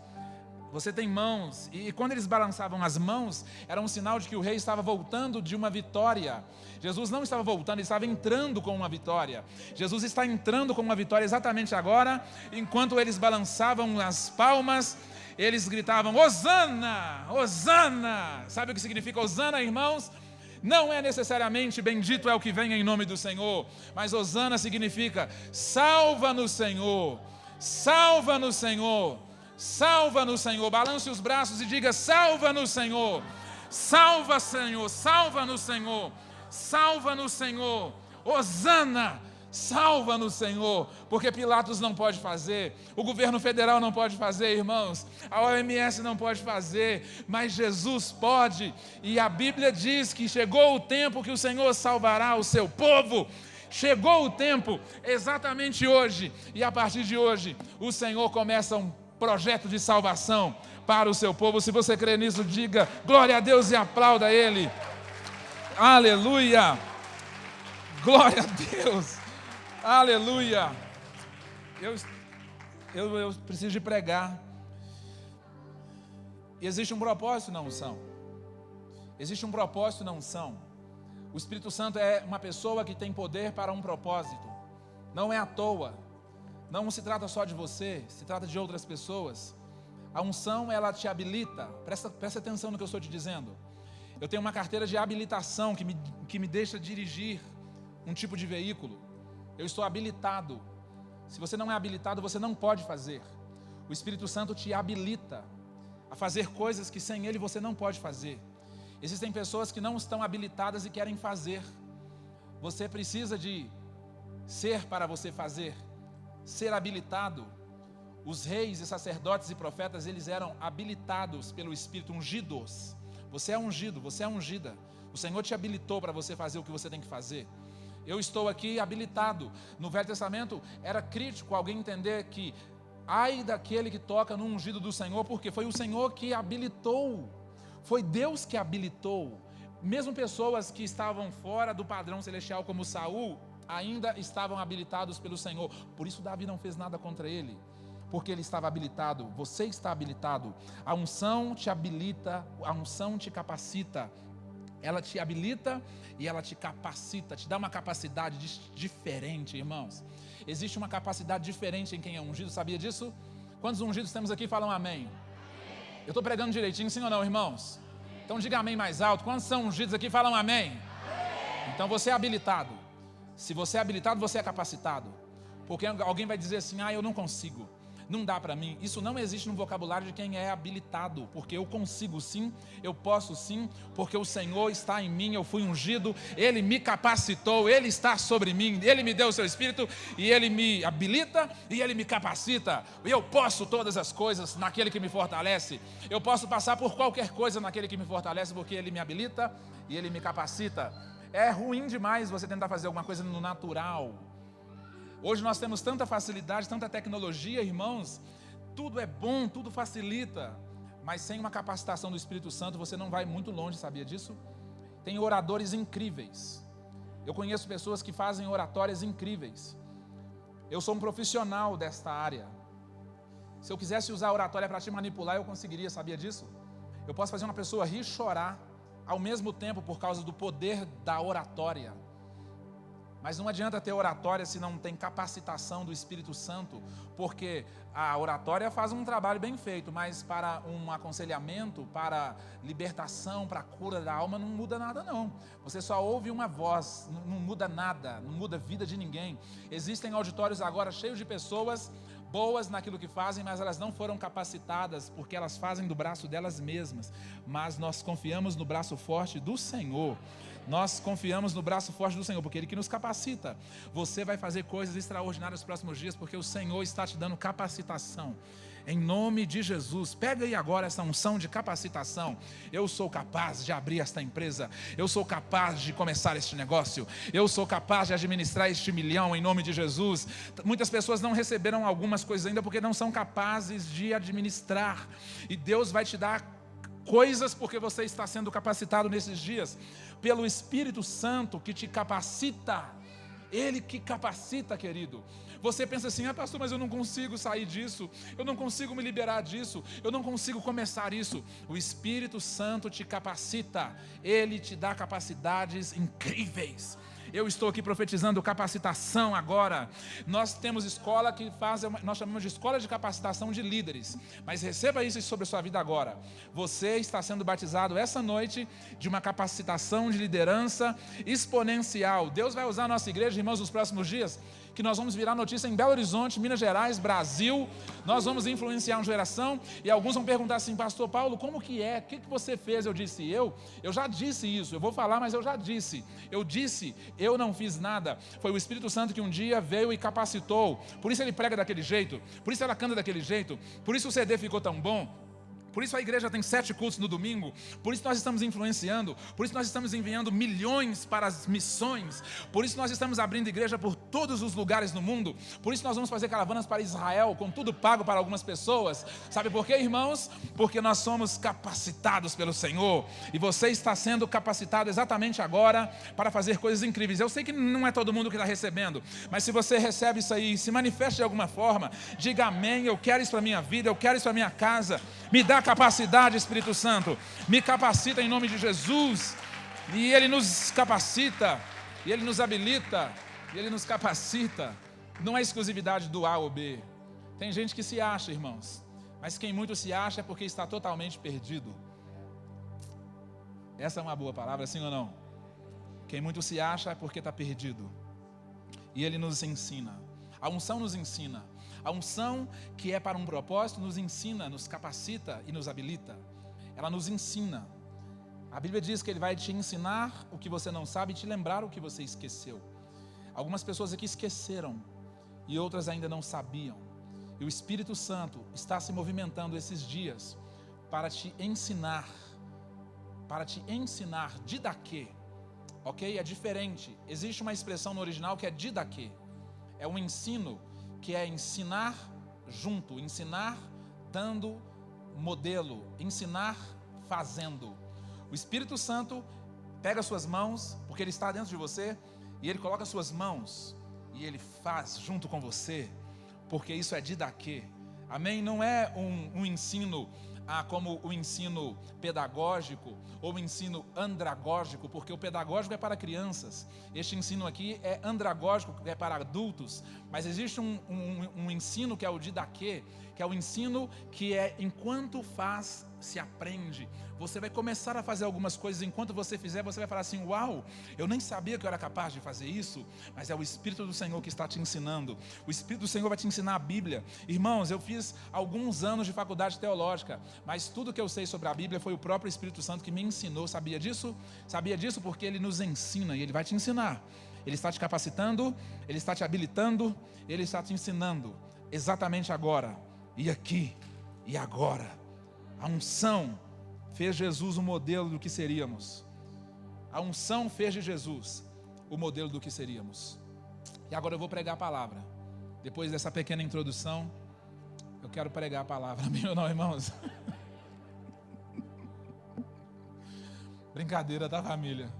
Você tem mãos. E quando eles balançavam as mãos, era um sinal de que o rei estava voltando de uma vitória. Jesus não estava voltando, ele estava entrando com uma vitória. Jesus está entrando com uma vitória exatamente agora. Enquanto eles balançavam as palmas, eles gritavam, Hosana, Hosana. Sabe o que significa Hosana, irmãos? Não é necessariamente bendito é o que vem em nome do Senhor, mas Hosana significa salva-nos, Senhor, salva-nos, Senhor, salva-nos, Senhor. Balance os braços e diga, salva-nos, Senhor, salva, Senhor, salva-nos, Senhor, salva-nos, Senhor, Hosana. Salva-nos, Senhor, porque Pilatos não pode fazer, o governo federal não pode fazer, irmãos, a OMS não pode fazer, mas Jesus pode. E a Bíblia diz que chegou o tempo que o Senhor salvará o seu povo. Chegou o tempo, exatamente hoje, e a partir de hoje o Senhor começa um projeto de salvação para o seu povo. Se você crê nisso, diga glória a Deus e aplauda Ele. Aleluia, glória a Deus. Aleluia. Eu preciso de pregar. E existe um propósito na unção. Existe um propósito na unção. O Espírito Santo é uma pessoa que tem poder para um propósito. Não é à toa. Não se trata só de você, se trata de outras pessoas. A unção, ela te habilita. Presta atenção no que eu estou te dizendo. Eu tenho uma carteira de habilitação que me deixa dirigir um tipo de veículo. Eu estou habilitado. Se você não é habilitado, você não pode fazer. O Espírito Santo te habilita a fazer coisas que sem Ele você não pode fazer. Existem pessoas que não estão habilitadas e querem fazer. Você precisa de ser para você fazer. Ser habilitado. Os reis e sacerdotes e profetas, eles eram habilitados pelo Espírito, ungidos. Você é ungido, você é ungida. O Senhor te habilitou para você fazer o que você tem que fazer. Eu estou aqui habilitado. No Velho Testamento era crítico alguém entender que Ai daquele que toca no ungido do Senhor, porque foi o Senhor que habilitou, foi Deus que habilitou. Mesmo pessoas que estavam fora do padrão celestial, como Saul, ainda estavam habilitados pelo Senhor. Por isso Davi não fez nada contra ele, porque ele estava habilitado. Você está habilitado. A unção te habilita, a unção te capacita. Ela te habilita e ela te capacita, te dá uma capacidade diferente, irmãos. Existe uma capacidade diferente em quem é ungido, sabia disso? Quantos ungidos temos aqui? Falam amém. Eu estou pregando direitinho, sim ou não, irmãos? Então diga amém mais alto. Quantos são ungidos aqui? Falam amém. Então você é habilitado. Se você é habilitado, você é capacitado. Porque alguém vai dizer assim, eu não consigo, não dá para mim. Isso não existe no vocabulário de quem é habilitado, porque eu consigo sim, eu posso sim, porque o Senhor está em mim, eu fui ungido, Ele me capacitou, Ele está sobre mim, Ele me deu o seu Espírito, e Ele me habilita, e Ele me capacita. Eu posso todas as coisas naquele que me fortalece, eu posso passar por qualquer coisa naquele que me fortalece, porque Ele me habilita e Ele me capacita. É ruim demais você tentar fazer alguma coisa no natural. Hoje nós temos tanta facilidade, tanta tecnologia, irmãos, tudo é bom, tudo facilita, mas sem uma capacitação do Espírito Santo você não vai muito longe, sabia disso? Tem oradores incríveis, eu conheço pessoas que fazem oratórias incríveis, eu sou um profissional desta área, se eu quisesse usar a oratória para te manipular eu conseguiria, sabia disso? Eu posso fazer uma pessoa rir e chorar ao mesmo tempo por causa do poder da oratória. Mas não adianta ter oratória se não tem capacitação do Espírito Santo, porque a oratória faz um trabalho bem feito, mas para um aconselhamento, para libertação, para a cura da alma, não muda nada não. Você só ouve uma voz, não muda nada, não muda a vida de ninguém. Existem auditórios agora cheios de pessoas boas naquilo que fazem, mas elas não foram capacitadas, porque elas fazem do braço delas mesmas. Mas nós confiamos no braço forte do Senhor. Nós confiamos no braço forte do Senhor, porque Ele que nos capacita. Você vai fazer coisas extraordinárias nos próximos dias, porque o Senhor está te dando capacitação. Em nome de Jesus, pega aí agora essa unção de capacitação. Eu sou capaz de abrir esta empresa, eu sou capaz de começar este negócio, eu sou capaz de administrar este milhão em nome de Jesus. Muitas pessoas não receberam algumas coisas ainda porque não são capazes de administrar, e Deus vai te dar coisas porque você está sendo capacitado nesses dias, pelo Espírito Santo que te capacita. Ele que capacita, querido. Você pensa assim, pastor, mas eu não consigo sair disso, eu não consigo me liberar disso, eu não consigo começar isso. O Espírito Santo te capacita, Ele te dá capacidades incríveis. Eu estou aqui profetizando capacitação agora. Nós temos escola que faz, nós chamamos de escola de capacitação de líderes. Mas receba isso sobre a sua vida agora. Você está sendo batizado essa noite de uma capacitação de liderança exponencial. Deus vai usar a nossa igreja, irmãos, nos próximos dias, que nós vamos virar notícia em Belo Horizonte, Minas Gerais, Brasil. Nós vamos influenciar uma geração, e alguns vão perguntar assim, pastor Paulo, como que é? O que você fez? Eu disse, eu já disse isso, eu vou falar, mas eu já disse. Eu não fiz nada. Foi o Espírito Santo que um dia veio e capacitou. Por isso ele prega daquele jeito, por isso ela canta daquele jeito, por isso o CD ficou tão bom. Por isso a igreja tem 7 cultos no domingo. Por isso nós estamos influenciando. Por isso nós estamos enviando milhões para as missões. Por isso nós estamos abrindo igreja por todos os lugares no mundo. Por isso nós vamos fazer caravanas para Israel, com tudo pago para algumas pessoas. Sabe por quê, irmãos? Porque nós somos capacitados pelo Senhor. E você está sendo capacitado exatamente agora para fazer coisas incríveis. Eu sei que não é todo mundo que está recebendo, mas se você recebe isso aí, se manifeste de alguma forma, diga amém, eu quero isso para a minha vida, eu quero isso para a minha casa. Me dá capacidade, Espírito Santo, me capacita em nome de Jesus. E Ele nos capacita, e Ele nos habilita, e Ele nos capacita. Não é exclusividade do A ou B. Tem gente que se acha, irmãos, mas quem muito se acha é porque está totalmente perdido. Essa é uma boa palavra, sim ou não? Quem muito se acha é porque está perdido. E Ele nos ensina. A unção nos ensina. A unção que é para um propósito nos ensina, nos capacita e nos habilita. Ela nos ensina. A Bíblia diz que Ele vai te ensinar o que você não sabe e te lembrar o que você esqueceu. Algumas pessoas aqui esqueceram e outras ainda não sabiam. E o Espírito Santo está se movimentando esses dias para te ensinar. Para te ensinar, didaquê. Ok? É diferente. Existe uma expressão no original que é didaquê. É um ensino que é ensinar junto, ensinar dando modelo, ensinar fazendo. O Espírito Santo pega suas mãos, porque ele está dentro de você, e ele coloca suas mãos, e ele faz junto com você, porque isso é didaquê. Amém? Não é um ensino como o ensino pedagógico ou o ensino andragógico, porque o pedagógico é para crianças, este ensino aqui é andragógico, que é para adultos, mas existe um ensino que é o didaquê, que é o ensino que é enquanto faz, se aprende. Você vai começar a fazer algumas coisas, enquanto você fizer, você vai falar assim: uau, eu nem sabia que eu era capaz de fazer isso, mas é o Espírito do Senhor que está te ensinando. O Espírito do Senhor vai te ensinar a Bíblia. Irmãos, eu fiz alguns anos de faculdade teológica, mas tudo que eu sei sobre a Bíblia foi o próprio Espírito Santo que me ensinou. Sabia disso? Sabia disso porque Ele nos ensina e Ele vai te ensinar. Ele está te capacitando, Ele está te habilitando, Ele está te ensinando exatamente agora, e aqui, e agora. A unção fez Jesus o modelo do que seríamos. A unção fez de Jesus o modelo do que seríamos. E agora eu vou pregar a palavra. Depois dessa pequena introdução, eu quero pregar a palavra. Amém ou não, irmãos? Brincadeira, tá, família?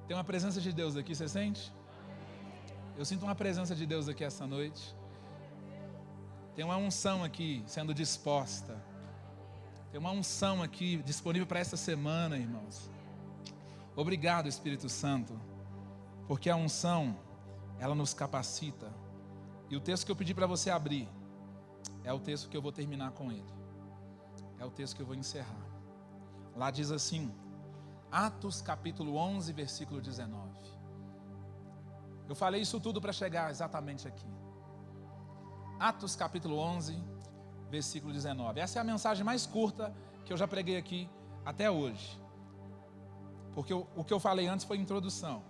Tem uma presença de Deus aqui, você sente? Eu sinto uma presença de Deus aqui essa noite. Tem uma unção aqui sendo disposta. Tem uma unção aqui disponível para essa semana, irmãos. Obrigado, Espírito Santo, porque a unção, ela nos capacita. E o texto que eu pedi para você abrir é o texto que eu vou terminar com ele. É o texto que eu vou encerrar. Lá diz assim, Atos capítulo 11, versículo 19. Eu falei isso tudo para chegar exatamente aqui. Atos capítulo 11, versículo 19. Essa é a mensagem mais curta que eu já preguei aqui até hoje. Porque o que eu falei antes foi introdução.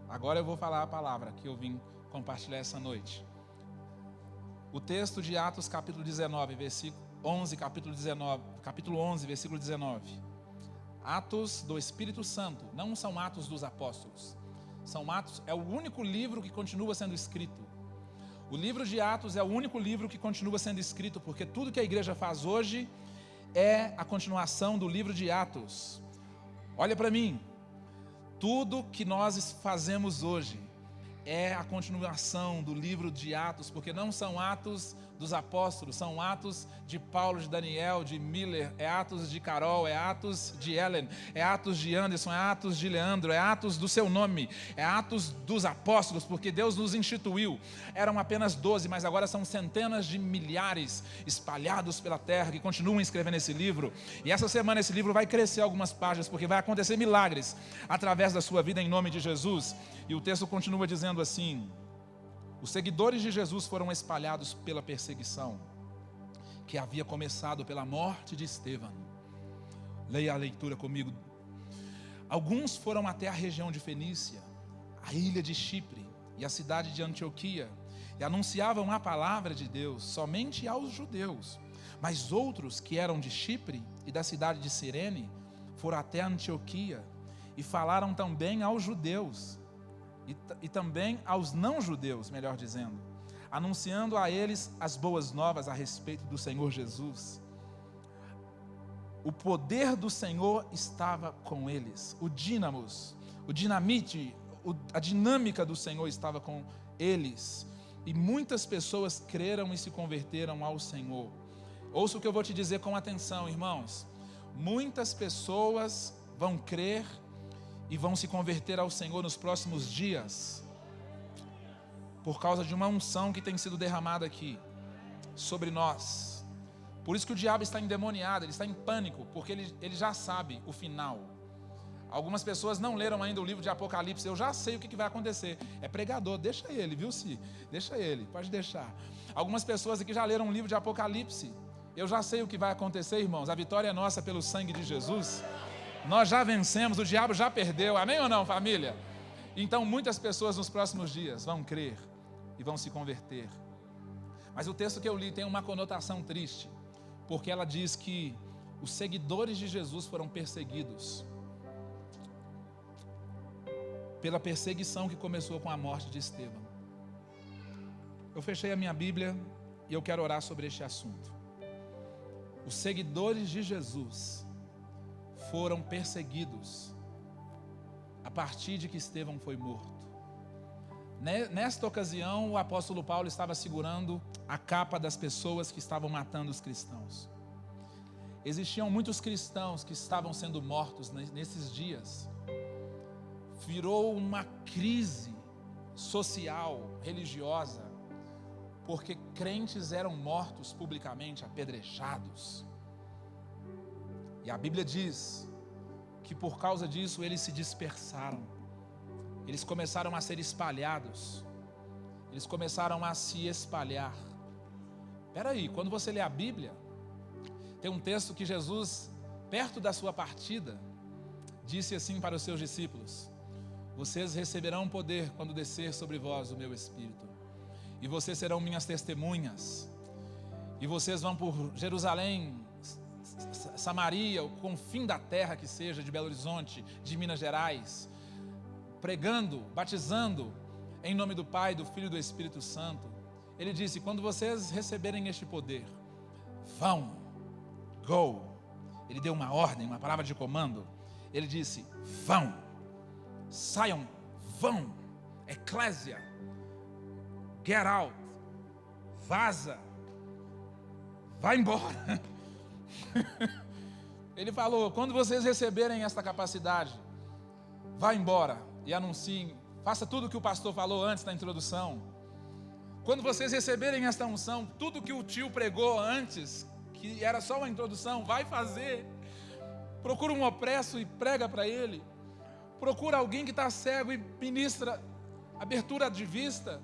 Agora eu vou falar a palavra que eu vim compartilhar essa noite. O texto de Atos capítulo 19, versículo 11, capítulo 11, versículo 19. Atos do Espírito Santo, não são Atos dos Apóstolos. São Atos, é o único livro que continua sendo escrito. O livro de Atos é o único livro que continua sendo escrito, porque tudo que a igreja faz hoje é a continuação do livro de Atos. Olha para mim, tudo que nós fazemos hoje é a continuação do livro de Atos, porque não são Atos dos Apóstolos, são Atos de Paulo, de Daniel, de Miller, é Atos de Carol, é Atos de Ellen, é Atos de Anderson, é Atos de Leandro, é Atos do seu nome, é Atos dos Apóstolos, porque Deus nos instituiu. Eram apenas 12, mas agora são centenas de milhares espalhados pela terra que continuam escrevendo esse livro. E essa semana esse livro vai crescer algumas páginas, porque vai acontecer milagres através da sua vida em nome de Jesus. E o texto continua dizendo assim: os seguidores de Jesus foram espalhados pela perseguição que havia começado pela morte de Estevão. Leia a leitura comigo. Alguns foram até a região de Fenícia, a ilha de Chipre e a cidade de Antioquia, e anunciavam a palavra de Deus somente aos judeus. Mas outros que eram de Chipre e da cidade de Cirene foram até Antioquia e falaram também aos judeus. E também aos não-judeus, melhor dizendo, anunciando a eles as boas novas a respeito do Senhor Jesus. O poder do Senhor estava com eles, o dínamos, o dinamite, a dinâmica do Senhor estava com eles, e muitas pessoas creram e se converteram ao Senhor. Ouça o que eu vou te dizer com atenção, irmãos. Muitas pessoas vão crer e vão se converter ao Senhor nos próximos dias, por causa de uma unção que tem sido derramada aqui, sobre nós. Por isso que o diabo está endemoniado, ele está em pânico, porque ele já sabe o final. Algumas pessoas não leram ainda o livro de Apocalipse. Eu já sei o que vai acontecer. É pregador, deixa ele, viu, Si? Deixa ele, pode deixar. Algumas pessoas aqui já leram o livro de Apocalipse. Eu já sei o que vai acontecer, irmãos. A vitória é nossa pelo sangue de Jesus. Nós já vencemos, o diabo já perdeu, amém ou não, família? Então muitas pessoas nos próximos dias vão crer e vão se converter. Mas o texto que eu li tem uma conotação triste, porque ela diz que os seguidores de Jesus foram perseguidos pela perseguição que começou com a morte de Estevão. Eu fechei a minha Bíblia e eu quero orar sobre este assunto. Os seguidores de Jesus foram perseguidos a partir de que Estevão foi morto. Nesta ocasião, o apóstolo Paulo estava segurando a capa das pessoas que estavam matando os cristãos. Existiam muitos cristãos que estavam sendo mortos nesses dias. Virou uma crise social, religiosa, porque crentes eram mortos publicamente, apedrejados. E a Bíblia diz que por causa disso eles se dispersaram. Eles começaram a ser espalhados. Eles começaram a se espalhar. Espera aí, quando você lê a Bíblia, tem um texto que Jesus, perto da sua partida, disse assim para os seus discípulos: vocês receberão poder quando descer sobre vós o meu Espírito, e vocês serão minhas testemunhas, e vocês vão por Jerusalém, Samaria, o confim da terra que seja, de Belo Horizonte, de Minas Gerais, pregando, batizando em nome do Pai, do Filho e do Espírito Santo. Ele disse: quando vocês receberem este poder, vão, go. Ele deu uma ordem, uma palavra de comando. Ele disse: vão, saiam, vão, eclésia, get out, vaza, vai embora. Ele falou: quando vocês receberem esta capacidade, vá embora e anunciem, faça tudo o que o pastor falou antes na introdução. Quando vocês receberem esta unção, tudo que o tio pregou antes, que era só uma introdução, vai fazer. Procura um opresso e prega para ele. Procura alguém que está cego e ministra abertura de vista.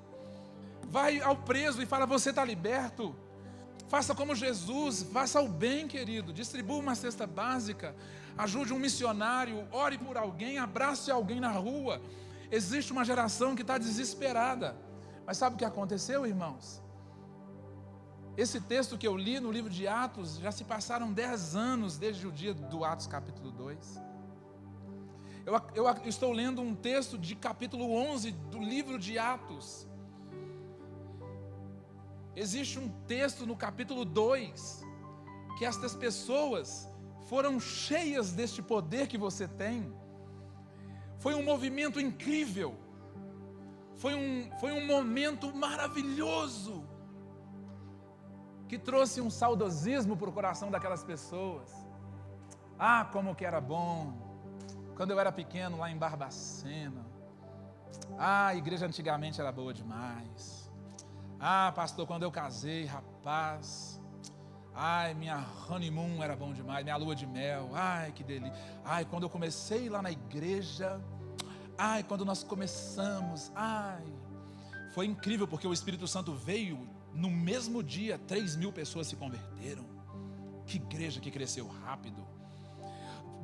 Vai ao preso e fala: você está liberto. Faça como Jesus, faça o bem, querido. Distribua uma cesta básica, ajude um missionário, ore por alguém, abrace alguém na rua. Existe uma geração que está desesperada. Mas sabe o que aconteceu, irmãos? Esse texto que eu li no livro de Atos, já se passaram 10 anos desde o dia do Atos capítulo 2. Eu estou lendo um texto de capítulo 11 do livro de Atos. Existe um texto no capítulo 2, que estas pessoas foram cheias deste poder que você tem. Foi um movimento incrível. Foi um momento maravilhoso, que trouxe um saudosismo para o coração daquelas pessoas. Ah, como que era bom, quando eu era pequeno lá em Barbacena. Ah, a igreja antigamente era boa demais. Ah, pastor, quando eu casei, rapaz, ai, minha honeymoon era bom demais, minha lua de mel, ai, que delícia. Ai, quando eu comecei lá na igreja, ai, quando nós começamos, ai, foi incrível, porque o Espírito Santo veio, no mesmo dia, 3.000 pessoas se converteram. Que igreja que cresceu rápido.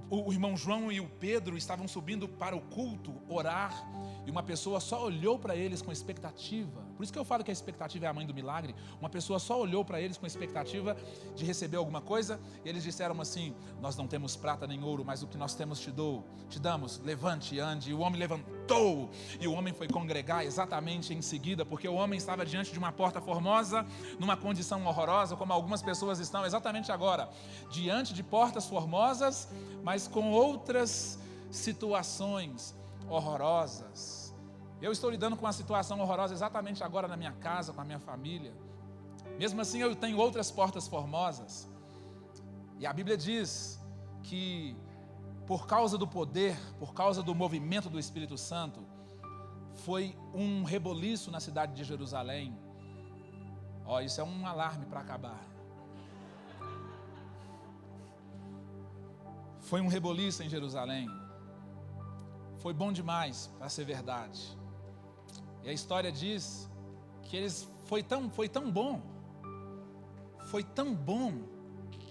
O irmão João e o Pedro estavam subindo para o culto, orar, e uma pessoa só olhou para eles com expectativa. Por isso que eu falo que a expectativa é a mãe do milagre. Uma pessoa só olhou para eles com expectativa de receber alguma coisa, e eles disseram assim: nós não temos prata nem ouro, mas o que nós temos te damos, levante e ande. E o homem levantou, e o homem foi congregar exatamente em seguida, porque o homem estava diante de uma porta formosa, numa condição horrorosa, como algumas pessoas estão exatamente agora, diante de portas formosas, mas com outras situações horrorosas. Eu estou lidando com uma situação horrorosa exatamente agora na minha casa, com a minha família. Mesmo assim, eu tenho outras portas formosas. E a Bíblia diz que, por causa do poder, por causa do movimento do Espírito Santo, foi um reboliço na cidade de Jerusalém. Isso é um alarme para acabar. Foi um reboliço em Jerusalém. Foi bom demais para ser verdade. E a história diz que foi tão bom,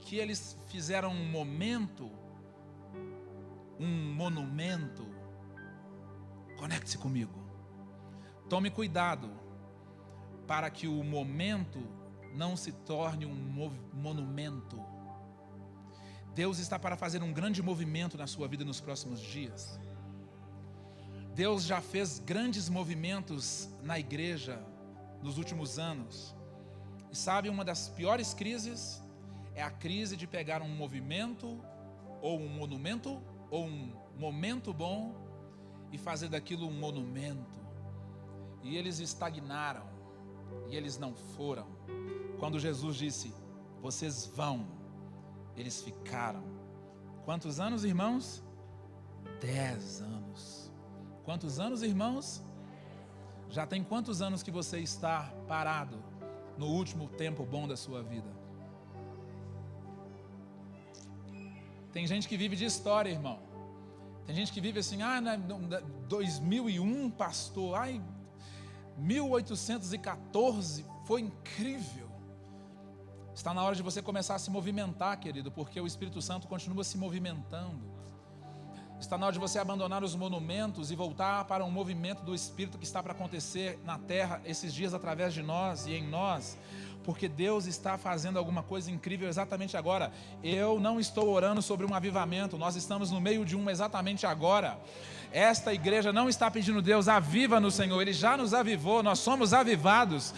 que eles fizeram um momento, um monumento. Conecte-se comigo. Tome cuidado para que o momento não se torne um monumento. Deus está para fazer um grande movimento na sua vida nos próximos dias. Deus já fez grandes movimentos na igreja nos últimos anos. E sabe, uma das piores crises é a crise de pegar um movimento, ou um monumento, ou um momento bom e fazer daquilo um monumento. E eles estagnaram, e eles não foram. Quando Jesus disse, vocês vão, eles ficaram. Quantos anos, irmãos? 10 anos. Quantos anos, irmãos? Já tem quantos anos que você está parado no último tempo bom da sua vida? Tem gente que vive de história, irmão. Tem gente que vive assim, 2001, pastor, 1814, foi incrível. Está na hora de você começar a se movimentar, querido, porque o Espírito Santo continua se movimentando. Está na hora de você abandonar os monumentos e voltar para um movimento do Espírito que está para acontecer na terra esses dias através de nós e em nós, porque Deus está fazendo alguma coisa incrível exatamente agora. Eu não estou orando sobre um avivamento, nós estamos no meio de um exatamente agora. Esta igreja não está pedindo Deus, aviva no Senhor, Ele já nos avivou, nós somos avivados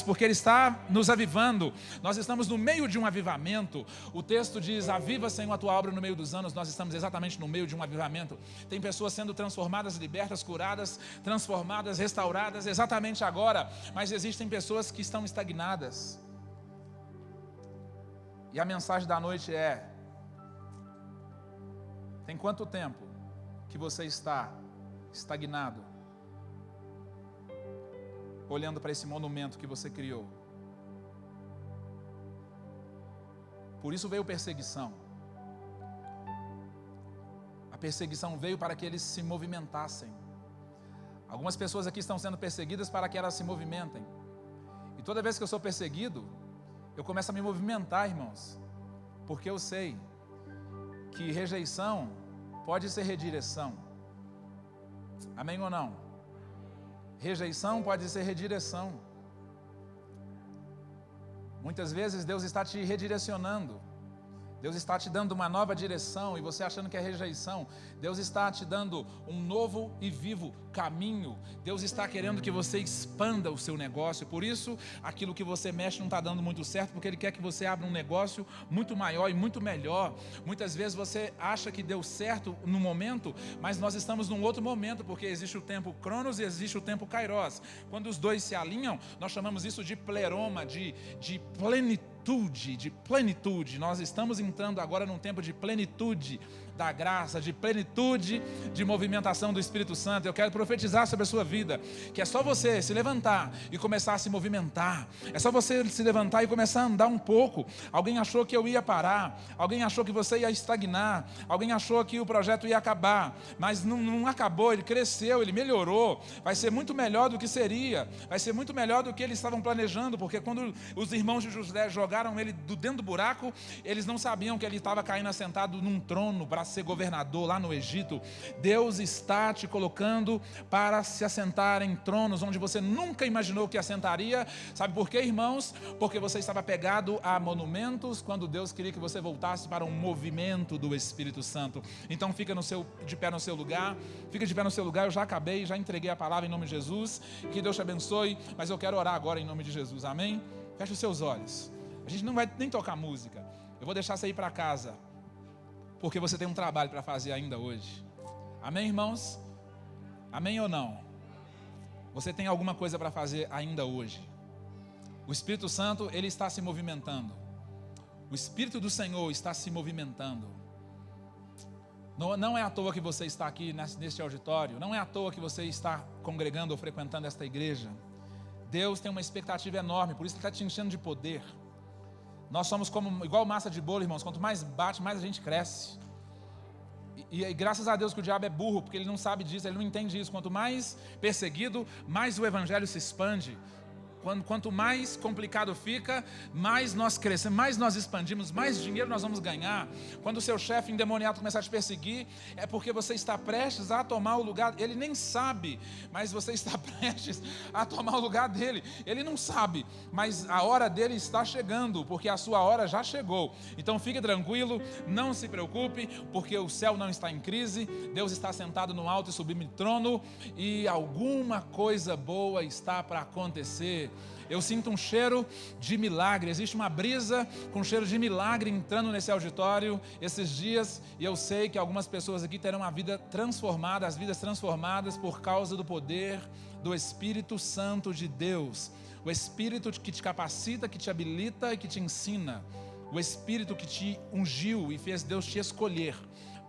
porque Ele está nos avivando. Nós estamos no meio de um avivamento. O texto diz, aviva Senhor a tua obra no meio dos anos. Nós estamos exatamente no meio de um avivamento. Tem pessoas sendo transformadas, libertas, curadas, transformadas, restauradas exatamente agora, mas existem pessoas que estão estagnadas. E a mensagem da noite é: tem quanto tempo que você está estagnado, olhando para esse monumento que você criou? Por isso veio perseguição. A perseguição veio para que eles se movimentassem. Algumas pessoas aqui estão sendo perseguidas para que elas se movimentem. E toda vez que eu sou perseguido, eu começo a me movimentar, irmãos, porque eu sei que rejeição pode ser redireção. Amém ou não? Rejeição pode ser redireção. Muitas vezes Deus está te redirecionando. Deus está te dando uma nova direção e você achando que é rejeição. Deus está te dando um novo e vivo caminho. Deus está querendo que você expanda o seu negócio. Por isso, aquilo que você mexe não está dando muito certo, porque Ele quer que você abra um negócio muito maior e muito melhor. Muitas vezes você acha que deu certo no momento, mas nós estamos num outro momento, porque existe o tempo Cronos e existe o tempo Kairos. Quando os dois se alinham, nós chamamos isso de pleroma, de plenitude. Nós estamos entrando agora num tempo de plenitude da graça, de plenitude de movimentação do Espírito Santo. Eu quero profetizar sobre a sua vida, que é só você se levantar e começar a se movimentar. É só você se levantar e começar a andar um pouco. Alguém achou que eu ia parar, alguém achou que você ia estagnar, alguém achou que o projeto ia acabar, mas não acabou, ele cresceu, ele melhorou, vai ser muito melhor do que seria, vai ser muito melhor do que eles estavam planejando, porque quando os irmãos de José jogaram ele dentro do buraco, eles não sabiam que ele estava caindo assentado num trono para ser governador lá no Egito. Deus está te colocando para se assentar em tronos onde você nunca imaginou que assentaria. Sabe por quê, irmãos? Porque você estava pegado a monumentos quando Deus queria que você voltasse para um movimento do Espírito Santo. Então fica de pé no seu lugar, eu já acabei, já entreguei a palavra em nome de Jesus, que Deus te abençoe, mas eu quero orar agora em nome de Jesus, amém? Feche os seus olhos, a gente não vai nem tocar música, eu vou deixar você ir para casa, porque você tem um trabalho para fazer ainda hoje. Amém, irmãos? Amém ou não? Você tem alguma coisa para fazer ainda hoje. O Espírito Santo, ele está se movimentando. O Espírito do Senhor está se movimentando. Não é à toa que você está aqui neste auditório. Não é à toa que você está congregando ou frequentando esta igreja. Deus tem uma expectativa enorme, por isso Ele está te enchendo de poder. Nós somos igual massa de bolo, irmãos. Quanto mais bate, mais a gente cresce. E graças a Deus que o diabo é burro, porque ele não sabe disso, ele não entende isso. Quanto mais perseguido, mais o evangelho se expande. Quanto mais complicado fica, mais nós crescemos, mais nós expandimos, mais dinheiro nós vamos ganhar. Quando o seu chefe endemoniado começar a te perseguir, é porque você está prestes a tomar o lugar. Ele nem sabe, mas você está prestes a tomar o lugar dele. Ele não sabe, mas a hora dele está chegando, porque a sua hora já chegou. Então fique tranquilo, não se preocupe, porque o céu não está em crise. Deus está sentado no alto e sublime trono, e alguma coisa boa está para acontecer. Eu sinto um cheiro de milagre, existe uma brisa com cheiro de milagre entrando nesse auditório esses dias, e eu sei que algumas pessoas aqui terão a vida transformada, as vidas transformadas por causa do poder do Espírito Santo de Deus, o Espírito que te capacita, que te habilita e que te ensina, o Espírito que te ungiu e fez Deus te escolher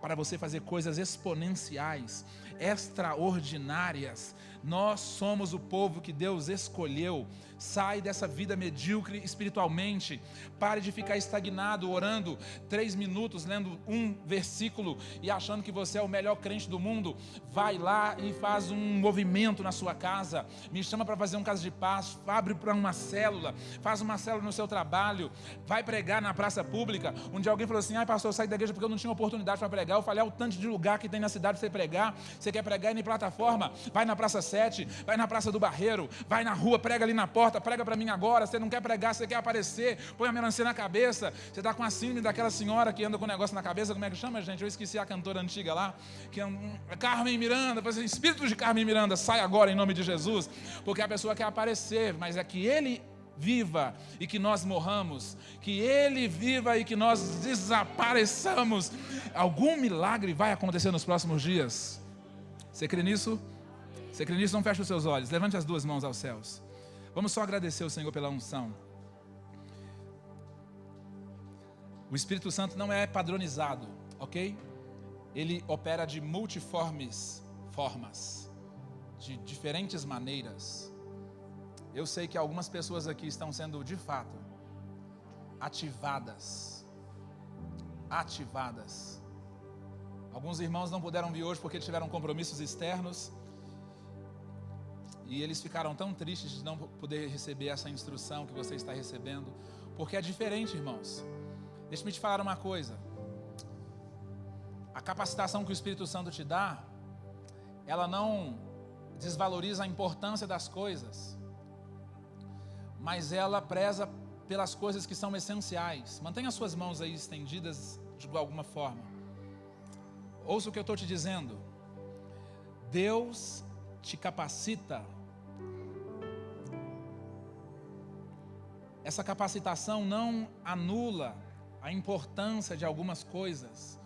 para você fazer coisas exponenciais, extraordinárias. Nós somos o povo que Deus escolheu. Sai dessa vida medíocre espiritualmente. Pare de ficar estagnado, orando 3 minutos, lendo um versículo e achando que você é o melhor crente do mundo. Vai lá e faz um movimento na sua casa. Me chama para fazer um casa de paz. Abre para uma célula. Faz uma célula no seu trabalho. Vai pregar na praça pública. Um dia alguém falou assim: ai pastor, eu saí da igreja porque eu não tinha oportunidade para pregar. Eu falei: o tanto de lugar que tem na cidade para você pregar. Você quer pregar em plataforma? Vai na Praça 7, vai na Praça do Barreiro, vai na rua, prega ali na porta. Prega para mim agora. Você não quer pregar, você quer aparecer, põe a melancia na cabeça. Você está com a síndrome daquela senhora que anda com o negócio na cabeça. Como é que chama, gente? Eu esqueci a cantora antiga lá, que é Carmen Miranda. Espírito de Carmen Miranda, sai agora em nome de Jesus, porque a pessoa quer aparecer, mas é que ele viva e que nós morramos, que ele viva e que nós desapareçamos. Algum milagre vai acontecer nos próximos dias. Você crê nisso? Você crê nisso? Não feche os seus olhos, levante as 2 mãos aos céus. Vamos só agradecer o Senhor pela unção. O Espírito Santo não é padronizado, ok? Ele opera de multiformes formas, de diferentes maneiras. Eu sei que algumas pessoas aqui estão sendo, de fato, ativadas. Alguns irmãos não puderam vir hoje porque tiveram compromissos externos. E eles ficaram tão tristes de não poder receber essa instrução que você está recebendo, porque é diferente, irmãos. Deixa-me te falar uma coisa. A capacitação que o Espírito Santo te dá, ela não desvaloriza a importância das coisas, mas ela preza pelas coisas que são essenciais. Mantenha as suas mãos aí estendidas de alguma forma. Ouça o que eu estou te dizendo. Deus te capacita. Essa capacitação não anula a importância de algumas coisas.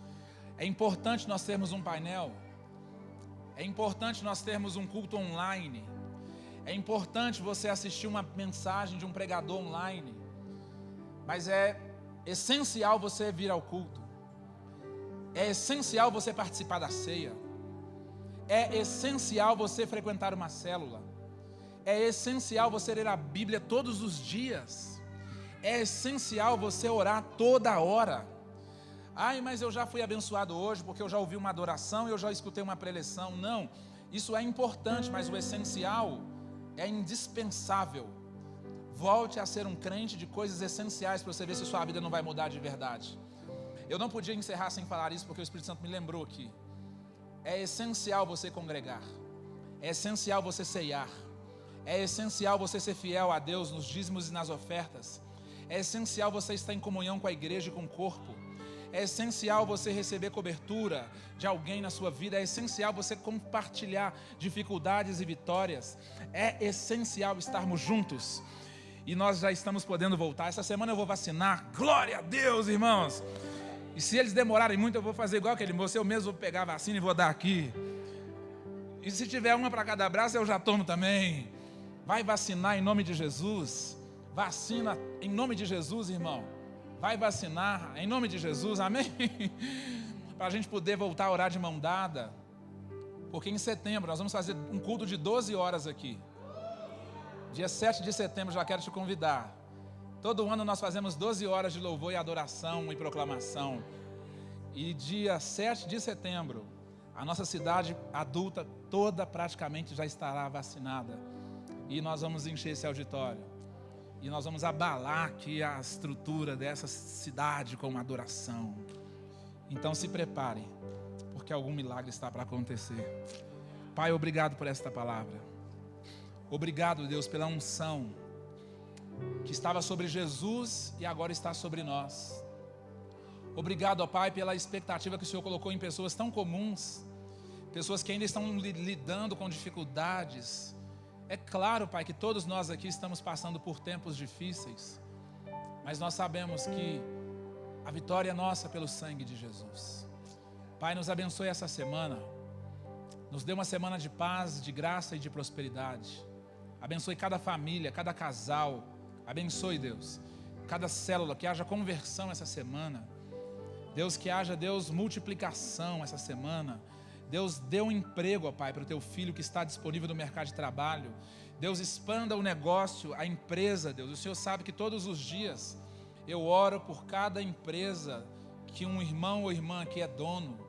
É importante nós termos um painel. É importante nós termos um culto online. É importante você assistir uma mensagem de um pregador online. Mas é essencial você vir ao culto. É essencial você participar da ceia. É essencial você frequentar uma célula. É essencial você ler a Bíblia todos os dias. É essencial você orar toda hora. Ai, mas eu já fui abençoado hoje porque eu já ouvi uma adoração, eu já escutei uma preleção. Não, isso é importante, mas o essencial é indispensável. Volte a ser um crente de coisas essenciais para você ver se sua vida não vai mudar de verdade. Eu não podia encerrar sem falar isso porque o Espírito Santo me lembrou aqui. É essencial você congregar. É essencial você ceiar. É essencial você ser fiel a Deus nos dízimos e nas ofertas. É essencial você estar em comunhão com a igreja e com o corpo. É essencial você receber cobertura de alguém na sua vida. É essencial você compartilhar dificuldades e vitórias. É essencial estarmos juntos. E nós já estamos podendo voltar. Essa semana eu vou vacinar. Glória a Deus, irmãos. E se eles demorarem muito, eu vou fazer igual aquele moço. Eu mesmo vou pegar a vacina e vou dar aqui. E se tiver uma para cada braço, eu já tomo também. Vai vacinar em nome de Jesus. Vacina em nome de Jesus, irmão. Vai vacinar em nome de Jesus, amém? Para a gente poder voltar a orar de mão dada. Porque em setembro nós vamos fazer um culto de 12 horas aqui. Dia 7 de setembro, já quero te convidar. Todo ano nós fazemos 12 horas de louvor e adoração e proclamação. E dia 7 de setembro, a nossa cidade adulta toda praticamente já estará vacinada. E nós vamos encher esse auditório. E nós vamos abalar aqui a estrutura dessa cidade com uma adoração. Então se prepare, porque algum milagre está para acontecer. Pai, obrigado por esta palavra. Obrigado, Deus, pela unção que estava sobre Jesus e agora está sobre nós. Obrigado, ó Pai, pela expectativa que o Senhor colocou em pessoas tão comuns, pessoas que ainda estão lidando com dificuldades, É claro, Pai, que todos nós aqui estamos passando por tempos difíceis, mas nós sabemos que a vitória é nossa pelo sangue de Jesus. Pai, nos abençoe essa semana, nos dê uma semana de paz, de graça e de prosperidade. Abençoe cada família, cada casal. Abençoe, Deus, cada célula, que haja conversão essa semana. Deus, que haja, Deus, multiplicação essa semana. Deus, dê um emprego, ó Pai, para o teu filho que está disponível no mercado de trabalho. Deus, expanda o negócio, a empresa, Deus. O Senhor sabe que todos os dias eu oro por cada empresa que um irmão ou irmã aqui é dono,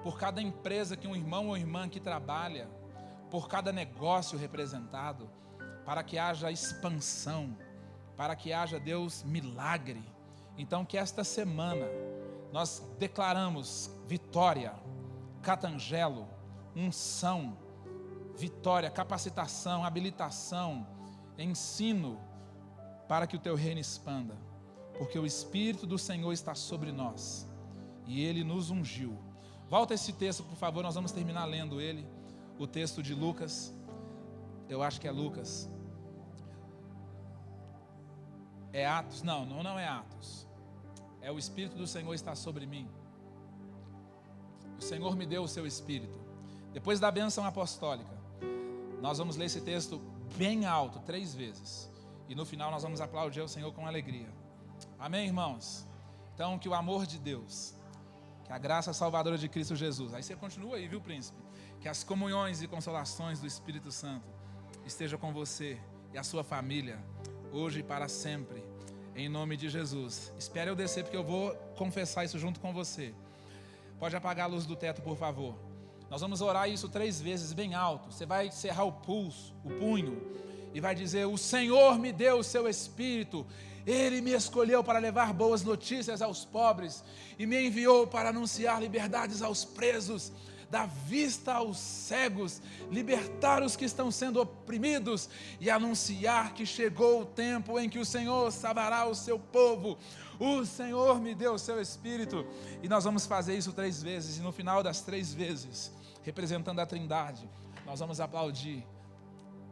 por cada empresa que um irmão ou irmã aqui trabalha, por cada negócio representado, para que haja expansão, para que haja, Deus, milagre. Então, que esta semana nós declaramos vitória, catangelo, unção, vitória, capacitação, habilitação, ensino, para que o teu reino expanda, porque o Espírito do Senhor está sobre nós, e Ele nos ungiu. Volta esse texto, por favor, nós vamos terminar lendo ele, o texto de Lucas, eu acho que é Lucas, é Atos, não é Atos, é o Espírito do Senhor está sobre mim, o Senhor me deu o seu Espírito. Depois da bênção apostólica, nós vamos ler esse texto bem alto, 3 vezes, e no final nós vamos aplaudir o Senhor com alegria. Amém, irmãos? Então, que o amor de Deus, que a graça salvadora de Cristo Jesus, aí você continua aí, viu, príncipe? Que as comunhões e consolações do Espírito Santo estejam com você e a sua família, hoje e para sempre, em nome de Jesus. Espere eu descer, porque eu vou confessar isso junto com você. Pode apagar a luz do teto, por favor. Nós vamos orar isso 3 vezes, bem alto. Você vai cerrar o punho, e vai dizer: o Senhor me deu o seu Espírito, Ele me escolheu para levar boas notícias aos pobres, e me enviou para anunciar liberdades aos presos, dar vista aos cegos, libertar os que estão sendo oprimidos, e anunciar que chegou o tempo em que o Senhor salvará o seu povo. O Senhor me deu o seu Espírito. E nós vamos fazer isso 3 vezes, e no final das 3 vezes, representando a Trindade, nós vamos aplaudir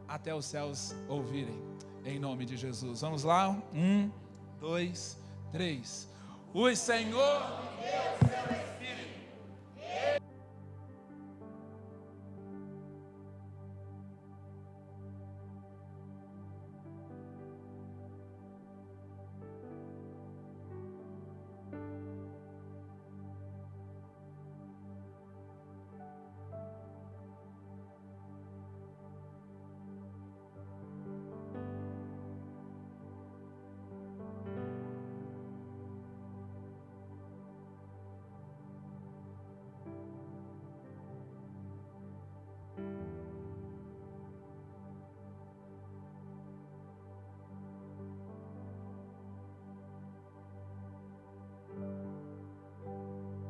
até os céus ouvirem, em nome de Jesus. Vamos lá? 1, 2, 3. O Senhor me deu